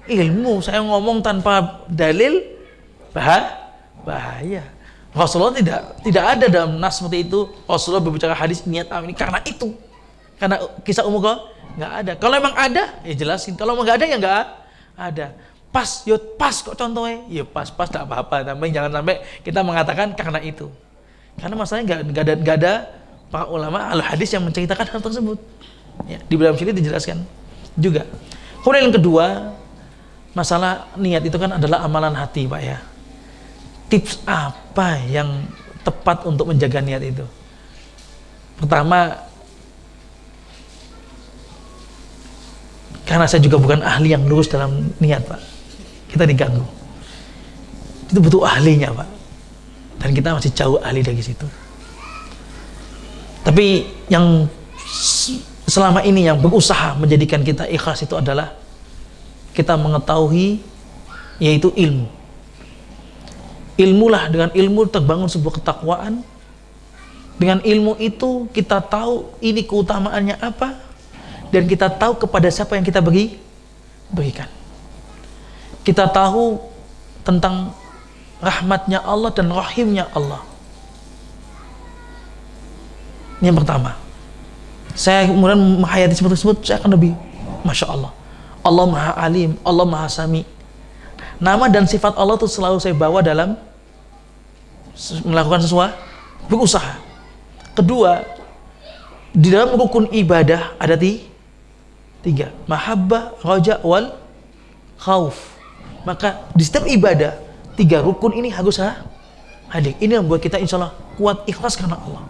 ilmu. Saya ngomong tanpa dalil bahaya. Rasulullah tidak ada dalam nas seperti itu. Rasulullah berbicara hadis niat ini karena itu. Karena kisah Ummu Qais nggak ada. Kalau emang ada, ya jelasin. Kalau emang nggak ada, ya nggak ada. Pas kok contohnya. Ya pas tak apa-apa. Tapi jangan sampai kita mengatakan karena itu. Karena masalahnya nggak ada para ulama al-hadis yang menceritakan hal tersebut. Ya, di dalam sini dijelaskan juga. Kemudian yang kedua, masalah niat itu kan adalah amalan hati, Pak ya. Tips apa yang tepat untuk menjaga niat itu? Pertama, karena saya juga bukan ahli yang lurus dalam niat, Pak. Kita diganggu. Itu butuh ahlinya, Pak. Dan kita masih jauh ahli dari situ. Tapi yang selama ini yang berusaha menjadikan kita ikhlas itu adalah kita mengetahui, yaitu ilmu. Ilmulah, dengan ilmu terbangun sebuah ketakwaan, Dengan ilmu itu kita tahu ini keutamaannya apa, dan kita tahu kepada siapa yang kita berikan. Kita tahu tentang rahmatnya Allah dan rahimnya Allah. Ini yang pertama. Saya kemudian menghayati seperti tersebut, saya akan lebih, Masya Allah, Allah Maha Alim, Allah Maha Sami. Nama dan sifat Allah itu selalu saya bawa dalam melakukan sesuatu, berusaha. Kedua, di dalam rukun ibadah ada tiga, mahabbah, raja, wal khauf. Maka di setiap ibadah 3 rukun ini harus hadir. Ini yang membuat kita insya Allah kuat, ikhlas karena Allah.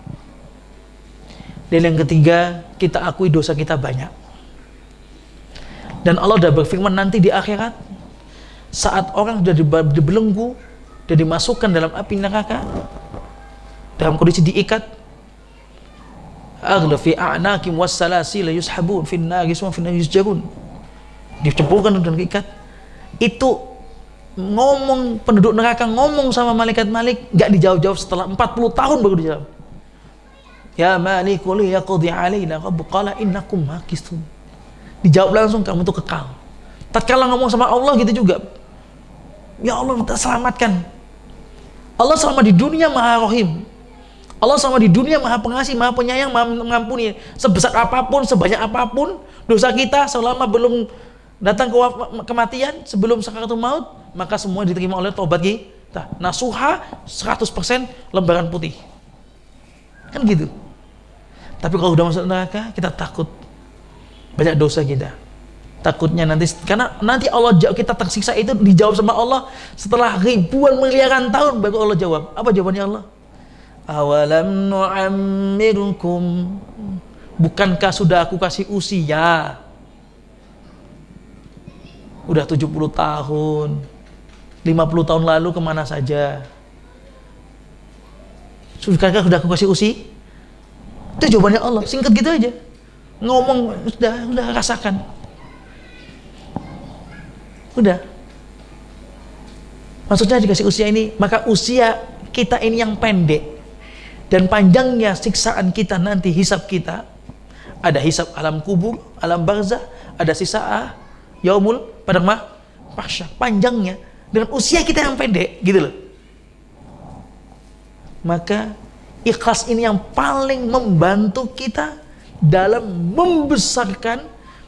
Dan yang ketiga, kita akui dosa kita banyak. Dan Allah sudah berfirman nanti di akhirat, saat orang sudah dibelenggu dan dimasukkan dalam api neraka, dalam kondisi diikat, aghlaf fi a'nakim was-salasil yushabun fin nari summa fin nari yusjarun, dicemplungkan dan diikat. Itu ngomong, penduduk neraka ngomong sama malaikat-malik, gak dijawab-jawab, setelah 40 tahun baru dijawab. Ya malikul yaqdi alaina rabb qala innakum makisun. Dijawab langsung, kamu tuh kekal. Tatkala ngomong sama Allah gitu juga, ya Allah minta selamatkan. Allah selama di dunia Maha Rahim, Allah selama di dunia Maha Pengasih, Maha Penyayang, Maha mengampuni. Sebesar apapun, sebanyak apapun dosa kita, selama belum datang kematian, sebelum sakaratul maut, maka semua diterima oleh taubat kita. Nasuha 100% lembaran putih. Kan gitu. Tapi kalau udah masuk neraka, kita takut banyak dosa kita. Takutnya nanti, karena nanti Allah kita tersiksa itu dijawab sama Allah setelah ribuan miliaran tahun, baru Allah jawab. Apa jawabannya Allah? Awalam nu'ammirkum, bukankah sudah aku kasih usia? Udah 70 tahun, 50 tahun lalu kemana saja? Bukankah sudah aku kasih usia? Itu jawabannya Allah, singkat gitu aja. Ngomong, udah rasakan. Udah. Maksudnya dikasih usia ini, maka usia kita ini yang pendek dan panjangnya siksaan kita nanti, hisab kita. Ada hisab alam kubur, alam barzah, ada sisa yaumul padang mahsyar. Panjangnya dengan usia kita yang pendek, gitu loh. Maka ikhlas ini yang paling membantu kita dalam membesarkan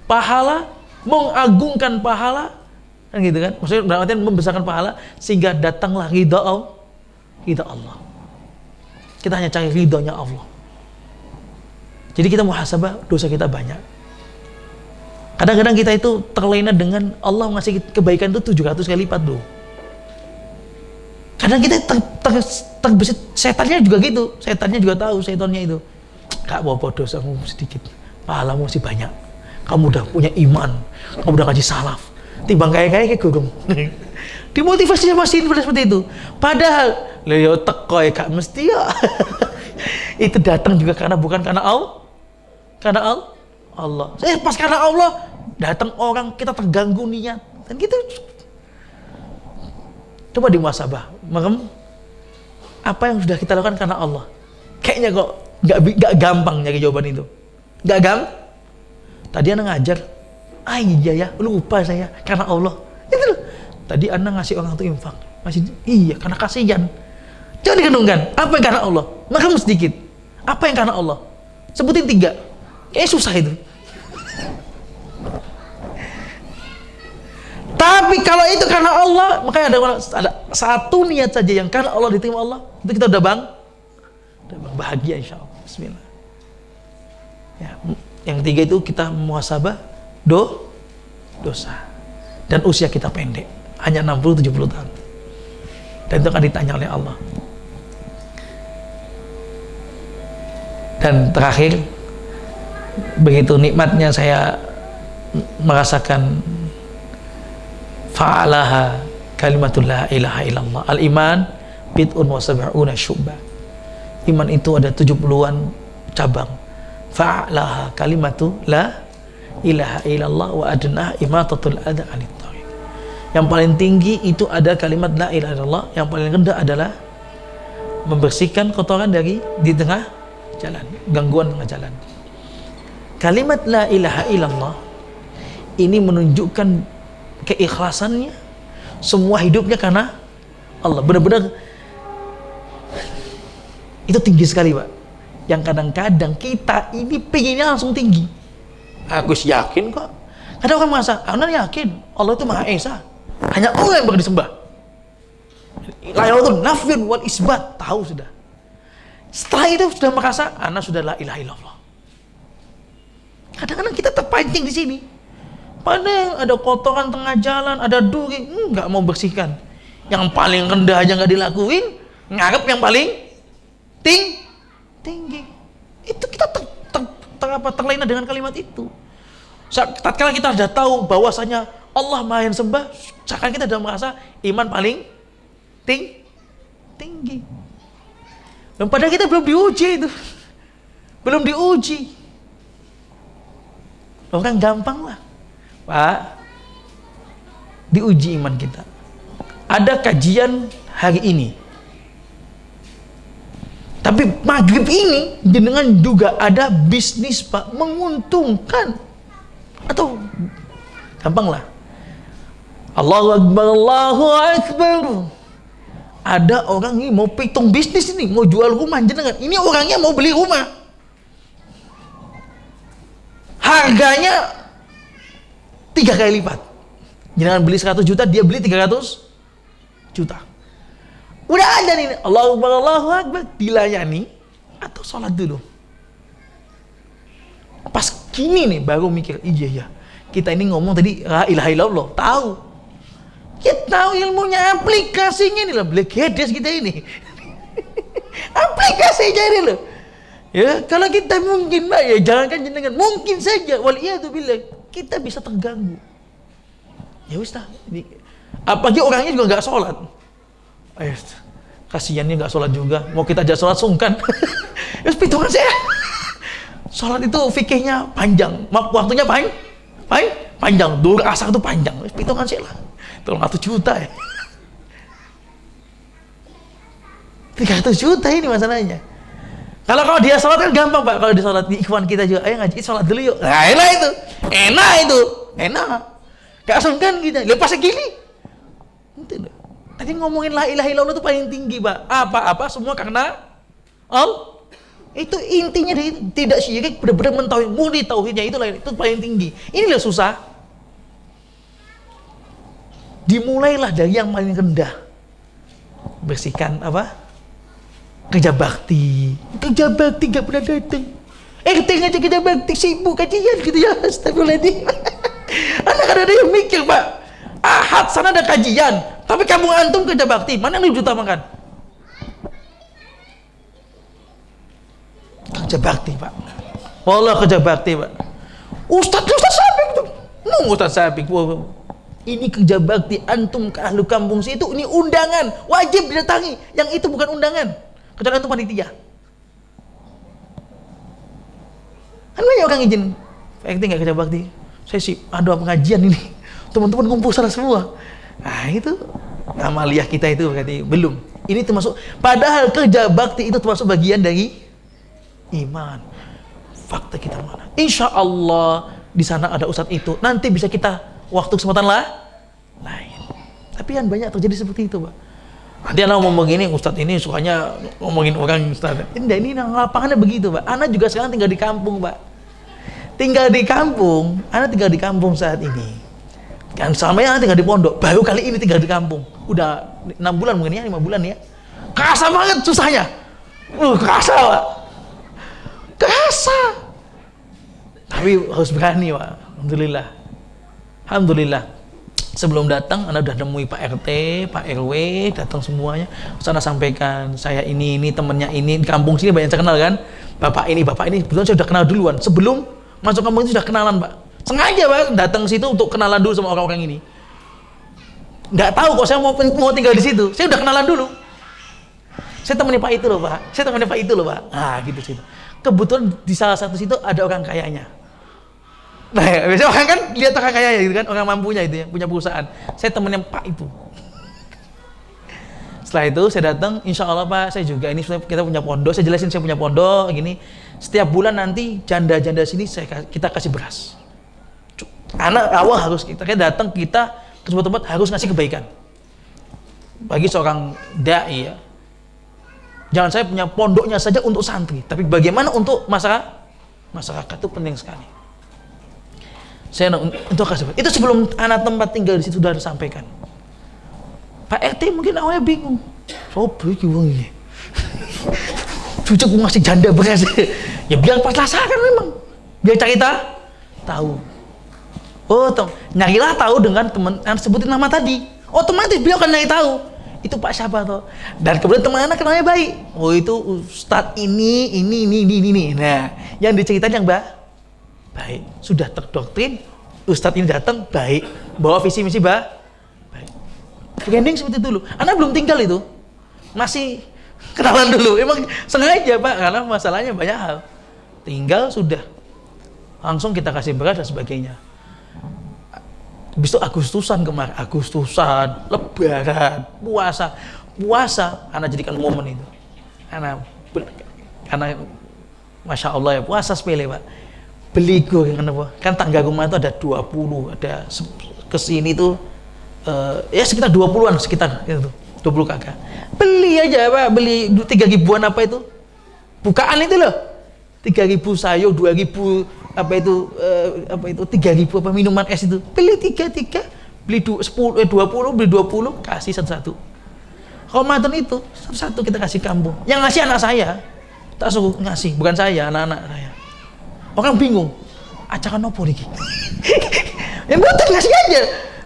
pahala, mengagungkan pahala, kan gitu kan? Maksudnya dalam artian membesarkan pahala sehingga datanglah ridha Allah. Kita hanya cari ridhonya Allah. Jadi kita muhasabah, dosa kita banyak. Kadang-kadang kita itu terlena dengan Allah ngasih kebaikan itu 700 kali lipat loh. Kadang kita terbesit, setannya juga gitu. Setannya juga tahu, setannya itu. Gak apa-apa dosamu sedikit, pahalamu masih banyak. Kamu udah punya iman, kamu udah ngaji salaf. Timbang kayak gurung. Dimotivasinya masih seperti itu. Padahal, leo teko gak mesti ya. Itu datang juga bukan karena Allah. Karena Allah. Pas karena Allah, datang orang, kita terganggu niat. Dan gitu. Coba dimuhasabah, apa yang sudah kita lakukan karena Allah? Kayaknya kok gak gampang nyari jawaban itu. Gak gampang. Tadi anak ngajar, iya ya, lupa saya karena Allah. Itu loh. Tadi anak ngasih orang itu infak, iya karena kasihan. Coba dikenungkan, apa yang karena Allah? Maka sedikit. Apa yang karena Allah? Sebutin 3. Kayaknya susah itu. Tapi kalau itu karena Allah, makanya ada satu niat saja yang karena Allah diterima Allah, itu kita udah bahagia insya Allah. Bismillah. Ya, yang 3 itu kita muhasabah dosa. Dan usia kita pendek, hanya 60-70 tahun. Dan itu akan ditanya oleh Allah. Dan terakhir, begitu nikmatnya saya merasakan fa'alaha kalimatul la ilaha illallah. Al-iman bid'un wa sab'una syu'bah. Iman itu ada 70-an cabang. Fa'alaha kalimatu la ilaha illallah wa adnah imatatul adha 'anit thariq. Yang paling tinggi itu ada kalimat la ilaha illallah, yang paling rendah adalah membersihkan kotoran dari di tengah jalan, gangguan tengah jalan. Kalimat la ilaha illallah ini menunjukkan keikhlasannya, semua hidupnya karena Allah. Benar-benar itu tinggi sekali, Pak. Yang kadang-kadang kita ini pengennya langsung tinggi. Aku yakin kok. Kadang orang merasa, Anda yakin Allah itu Maha Esa, hanya Allah yang berhak disembah. La ilaha illallah nafyun wal isbat, tahu sudah. Setelah itu sudah merasa Anda sudah la ilaha illallah. Kadang-kadang kita terpancing di sini. Padahal ada kotoran tengah jalan, ada duri, nggak mau bersihkan. Yang paling rendah aja nggak dilakuin, ngarep yang paling tinggi. Itu kita terlena dengan kalimat itu. Tatkala kita sudah tahu bahwasanya Allah Maha yang sembah, sekarang kita sudah merasa iman paling tinggi. Dan padahal kita belum diuji itu. Belum diuji. Orang gampang lah, Pak, diuji iman kita. Ada kajian hari ini, tapi maghrib ini dengan juga ada bisnis, Pak, menguntungkan. Atau gampang lah, Allahu Akbar, Allahu Akbar. Ada orang ini mau pitung bisnis ini, mau jual rumah jenengan. Ini orangnya mau beli rumah, harganya 3 kali lipat. Jenengan beli 100 juta, dia beli 300 juta. Udah ada nih, Allahu Akbar, Allahu Akbar, dilayani atau sholat dulu. Pas gini nih baru mikir, iya ya, kita ini ngomong tadi la ilaha illallah, tahu. Kita tahu ilmunya, aplikasinya ini loh, beli gedes kita ini. Aplikasinya ini loh. Ya, kalau kita mungkin, Pak, ya jangankan jenengan, mungkin saja waliyadzubillah kita bisa terganggu. Ya wis dah. Apalagi orangnya juga nggak sholat. Kasiannya nggak sholat juga. Mau kita aja sholat sungkan. Terus hitungan saya. Sholat itu fikihnya panjang, waktunya panjang. Duhur asar itu panjang. Hitungan saya lah. 300 juta ya. 300 juta ini masalahnya. Kalau dia sholat kan gampang, Pak. Kalau dia sholat di ikhwan kita juga, ayo ngaji sholat dulu yuk. Nah, enak itu. Gak sungkan kita. Lepas segini. Tadi ngomongin la ilaha illallah itu paling tinggi, Pak. Apa semua karena Allah. Itu intinya tidak syirik, benar-benar mentauhid, murni tauhidnya itu paling tinggi. Inilah susah. Dimulailah dari yang paling rendah. Bersihkan apa? Kerja bakti gak pernah datang. RT-nya aja kerja bakti, sibuk kajian gitu ya. Astagfirullahaladzim. Anak ada yang mikir, Pak, Ahad sana ada kajian, tapi kamu antum kerja bakti, mana yang lebih utamakan? Kerja bakti, Pak. Wallah kerja bakti, Pak. Ustaz Sabik tuh. Ustaz Sabik. Ini kerja bakti, antum ke ahlu kampung situ, ini undangan, wajib didatangi. Yang itu bukan undangan. Kecuali antum panitia. Kan banyak orang izin. Pak RT nggak kerja bakti. Saya sih ada pengajian ini. Teman-teman ngumpul sana semua. Nah itu amaliyah kita itu berarti belum. Ini termasuk. Padahal kerja bakti itu termasuk bagian dari iman. Fakta kita mana? Insya Allah di sana ada ustadz itu. Nanti bisa kita waktu kesempatan lain. Tapi kan banyak terjadi seperti itu, Pak. Nanti anak ngomong gini, ustadz ini sukanya ngomongin orang ustadz. Ini lapangannya begitu, Pak. Anak juga sekarang tinggal di kampung, Pak. Anak tinggal di kampung saat ini. Kan selama ini anak tinggal di pondok. Baru kali ini tinggal di kampung. Udah 6 bulan mungkin ya, 5 bulan ya. Kerasa banget susahnya. Kerasa, Pak. Kerasa. Tapi harus berani, Pak. Alhamdulillah. Sebelum datang, Anda udah nemui Pak RT, Pak RW, datang semuanya. Sana sampaikan, saya ini temannya ini di kampung sini banyak terkenal kan. Bapak ini, kebetulan saya udah kenal duluan. Sebelum masuk kampung itu sudah kenalan, Pak. Sengaja, Pak, datang situ untuk kenalan dulu sama orang-orang ini. Nggak tahu kok saya mau tinggal di situ. Saya udah kenalan dulu. Saya temenin Pak itu loh, Pak. Ah, gitu situ. Kebetulan di salah satu situ ada orang kayanya. Nah, biasanya orang kan lihat orang kaya gitu kan, orang mampunya itu ya, punya perusahaan. Saya temennya Pak itu. Setelah itu saya datang, insya Allah Pak, saya juga ini kita punya pondok, saya jelasin saya punya pondok gini. Setiap bulan nanti janda-janda sini kita kasih beras. Anak awal harus kita datang kita ke sebuah tempat harus ngasih kebaikan. Bagi seorang dai ya. Jangan saya punya pondoknya saja untuk santri, tapi bagaimana untuk masyarakat itu penting sekali. Saya untuk kasih. Itu sebelum anak tempat tinggal di situ sudah disampaikan. Pak RT mungkin awalnya bingung. Sopo iki wong iki. Cucuk ngasih janda beras. Ya biar pas lasakan memang. Biar cari tahu. Oh, nyarilah tahu dengan teman yang sebutin nama tadi. Otomatis beliau akan nyari tahu. Itu Pak siapa toh? Dan kemudian teman anak kenalnya baik. Oh, itu Ustadz ini. Nah, yang diceritain yang baik. Sudah terdoktrin. Ustadz ini datang baik. Bawa visi misi baik. Branding seperti itu dulu. Anak belum tinggal itu. Masih kenalan dulu. Emang sengaja Pak, karena masalahnya banyak hal. Tinggal sudah. Langsung kita kasih beras dan sebagainya. Habis itu Agustusan kemarin. Agustusan, Lebaran, puasa. Anak jadikan momen itu. Anak Masya Allah ya, puasa sepele Pak. Beli gorengan apa? Kan tangga rumah itu ada 20, ada kesini tuh ya sekitar 20-an sekitar itu 20 kakak. Beli aja Pak, beli 3.000-an apa itu? Bukaan itu loh. 3.000 sayur, 2.000 apa itu 3.000 apa minuman es itu. Beli 3, beli 20, beli 20, kasih satu-satu. Ramadan itu satu-satu kita kasih kampung. Yang ngasih anak saya. Tak suruh ngasih, bukan saya, anak-anak saya. Orang bingung. Acara nopo niki? Yang betul ngasih aja.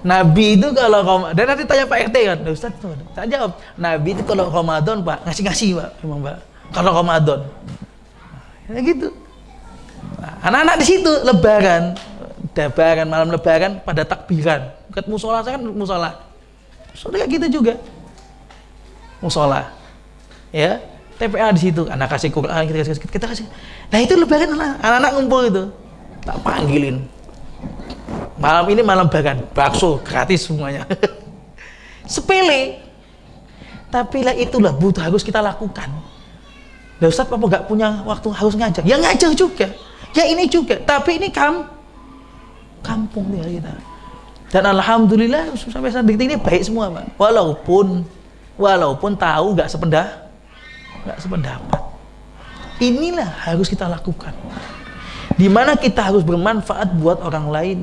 Nabi itu kalau Ramadan, dan nanti tanya Pak RT kan, Ustaz tuh, saya jawab, Nabi itu kalau Ramadan Pak, ngasih Pak, memang Pak, kalau Ramadan, ya gitu. Nah, anak-anak di situ Lebaran, malam Lebaran pada takbiran, ke musola saya kan musola, sudah gitu juga, musola, ya, TPA di situ, anak kasih Quran, kita kasih, nah itu Lebaran anak-anak ngumpul itu, tak panggilin. Malam ini malam Lebaran, bakso gratis semuanya. Sepele. Tapi lah itulah harus kita lakukan. Nah, Ustaz apa nggak punya waktu harus ngajar? Ya ngajar juga. Ya ini juga. Tapi ini kampung nih kita. Dan alhamdulillah sampai saat ini baik semua Pak. Walaupun tahu nggak sependapat. Inilah harus kita lakukan. Di mana kita harus bermanfaat buat orang lain.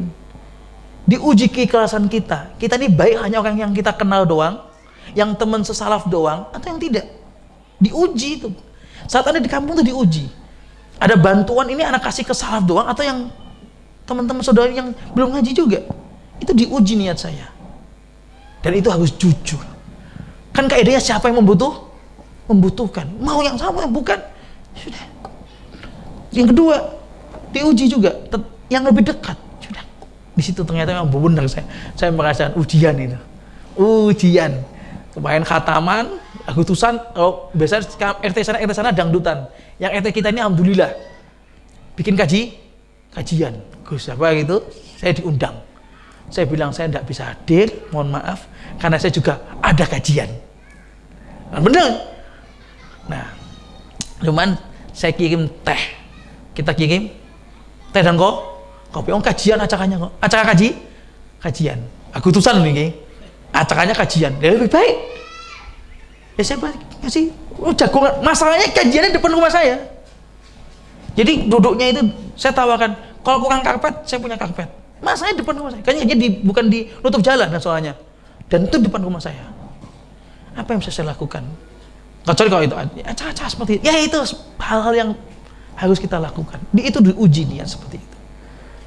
Diuji keikhlasan kita. Kita ini baik hanya orang yang kita kenal doang, yang teman sesalaf doang, atau yang tidak. Diuji itu. Saat Anda di kampung itu diuji. Ada bantuan ini anak kasih ke salaf doang, atau yang teman-teman saudara yang belum ngaji juga. Itu diuji niat saya. Dan itu harus jujur. Kan kaidahnya siapa yang membutuhkan. Mau yang sama, bukan. Sudah. Yang kedua, diuji juga. Yang lebih dekat. Di situ ternyata memang benar saya merasakan ujian itu. Ujian. Kemarin khataman, Agustusan, kalau biasanya RT sana dangdutan. Yang RT kita ini alhamdulillah bikin kajian. Gus apa gitu, saya diundang. Saya bilang saya tidak bisa hadir, mohon maaf, karena saya juga ada kajian. Nah, benar. Nah, cuman saya kirim teh. Kita kirim teh dan kopi, kajian acaranya kok. Acara kajian. Agustusan ini. Acaranya kajian. Ya lebih baik. Ya saya kasih jagongan. Masalahnya kajiannya depan rumah saya. Jadi duduknya itu saya tawarkan, kalau kurang karpet, saya punya karpet. Masalahnya depan rumah saya. Kayaknya dia bukan di nutup jalan dan soalnya. Dan itu depan rumah saya. Apa yang bisa saya lakukan? Kecuali kalau itu acara-acara seperti itu. Ya itu hal-hal yang harus kita lakukan. Itu diuji niat seperti itu.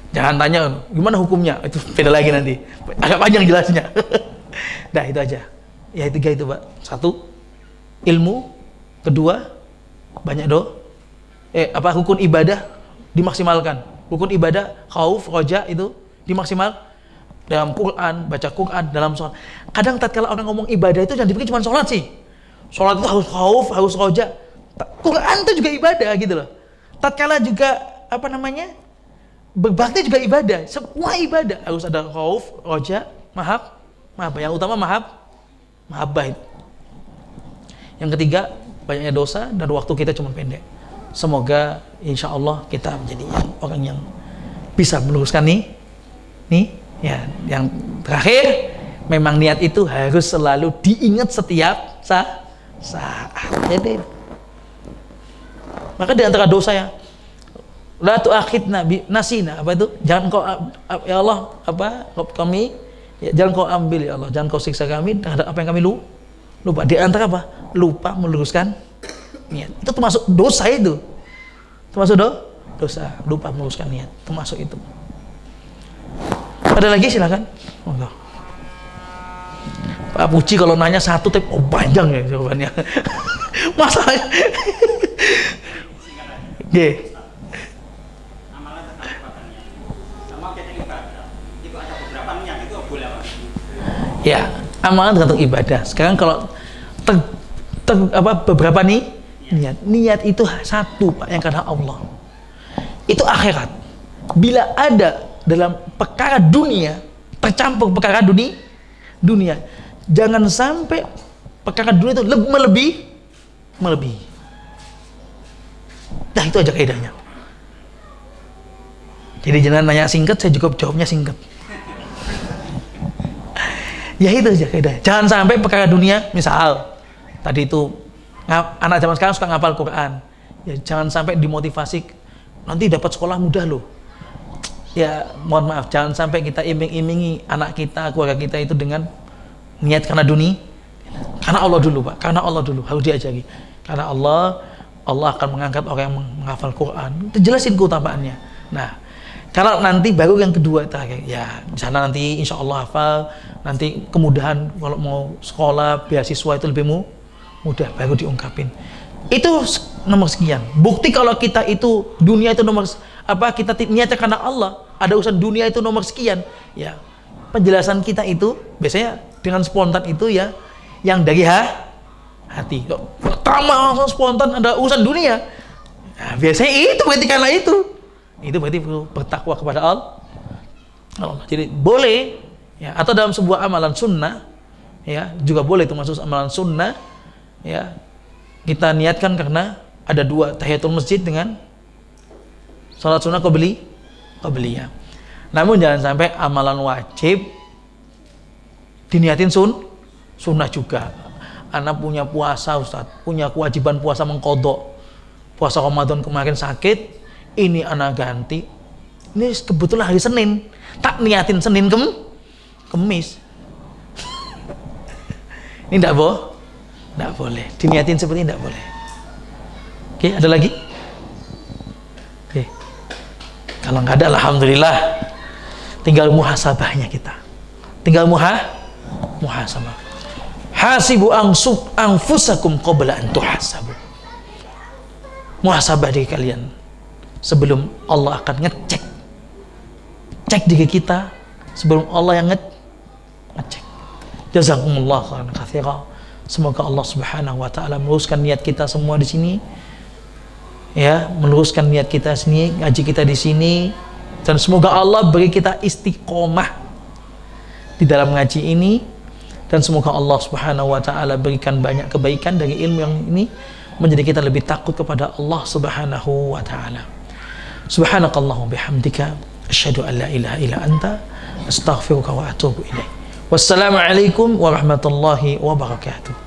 Jangan tanya gimana hukumnya, itu beda lagi nanti. Agak panjang jelasnya. Nah itu aja. Ya 3 itu Pak. 1, ilmu. 2, banyak rukun ibadah dimaksimalkan. Rukun ibadah khauf, roja itu dimaksimal dalam Quran, baca Quran, dalam sholat. Kadang tatkala orang ngomong ibadah itu jangan dipikir cuma sholat sih. Sholat itu harus khauf, harus roja. Quran itu juga ibadah gitu loh. Tatkala juga berbakti juga ibadah, semua ibadah harus ada khauf, roja, mahabbah. Yang utama mahabbah itu. Yang ketiga, banyaknya dosa dan waktu kita cuma pendek. Semoga insya Allah kita menjadi orang yang bisa meluruskan nih ya. Yang terakhir, memang niat itu harus selalu diingat setiap saat. Jadi maka di antara dosa ya, la tu'akhidna bi nasina, apa itu? Jangan kau ya Allah, kami ya, jangan kau ambil ya Allah, jangan kau siksa kami terhadap apa yang kami lupa. Di antara apa? Lupa meluruskan niat. Itu termasuk dosa itu. Termasuk dosa, lupa meluruskan niat. Termasuk itu. Ada lagi silakan. Allah. Pak Puji kalau nanya satu tapi panjang ya jawabannya. Masalahnya. Oke. Amalan tentang ibadahnya. Sama kita ibadah. Itu ada beberapa niat itu boleh apa? Ya, amalan tergantung ibadah. Sekarang kalau beberapa niat itu satu Pak, yang karena Allah. Itu akhirat. Bila ada dalam perkara dunia tercampur perkara dunia, jangan sampai perkara dunia itu melebihi. Nah, itu aja kaidahnya. Jadi jangan nanya singkat, saya juga jawabnya singkat. Ya itu aja kaidahnya. Jangan sampai perkara dunia, misal tadi itu anak zaman sekarang suka ngapal Quran. Ya jangan sampai dimotivasi nanti dapat sekolah mudah loh. Ya mohon maaf, jangan sampai kita iming-imingi anak kita, keluarga kita itu dengan niat karena dunia. Karena Allah dulu Pak, karena Allah dulu harus diajari. Karena Allah akan mengangkat orang yang menghafal Quran. Itu jelasin keutamaannya. Nah, kalau nanti baru yang kedua terakhir, ya di sana nanti insya Allah hafal, nanti kemudahan kalau mau sekolah beasiswa itu lebih mudah, baru diungkapin. Itu nomor sekian. Bukti kalau kita itu dunia itu nomor kita niatnya karena Allah, ada urusan dunia itu nomor sekian. Ya, penjelasan kita itu biasanya dengan spontan itu ya, yang dari hati. Pertama langsung spontan ada urusan dunia. Nah, biasanya itu berarti karena itu berarti bertakwa kepada Allah. Jadi boleh ya, atau dalam sebuah amalan sunnah ya, juga boleh itu masuk amalan sunnah ya. Kita niatkan karena ada dua, tahiyatul masjid dengan salat sunnah qabliyah. Namun jangan sampai amalan wajib diniatin sunnah juga. Anak punya puasa Ustaz, punya kewajiban puasa mengqadha. Puasa Ramadan kemarin sakit, ini anak ganti. Ini kebetulan hari Senin, tak niatin Senin Kemis. Ini enggak boleh. Diniatin seperti ini enggak boleh. Oke, ada lagi? Oke. Kalau enggak ada, alhamdulillah. Tinggal muhasabahnya kita. Tinggal muhasabah. Hasibu anfusakum qabla an tuhasabu. Muhasabah diri kalian sebelum Allah akan ngecek. Cek diri kita sebelum Allah yang ngecek. Jazakumullah khairan katsira. Semoga Allah Subhanahu wa taala meluruskan niat kita semua di sini. Ya, meluruskan niat kita sini, ngaji kita di sini, dan semoga Allah beri kita istiqomah di dalam ngaji ini. Dan semoga Allah Subhanahu wa taala berikan banyak kebaikan dari ilmu yang ini, menjadi kita lebih takut kepada Allah Subhanahu wa taala. Subhanakallahumma bihamdika asyhadu an la ilaha illa anta astaghfiruka wa atubu ilaik. Wassalamu alaikum warahmatullahi wabarakatuh.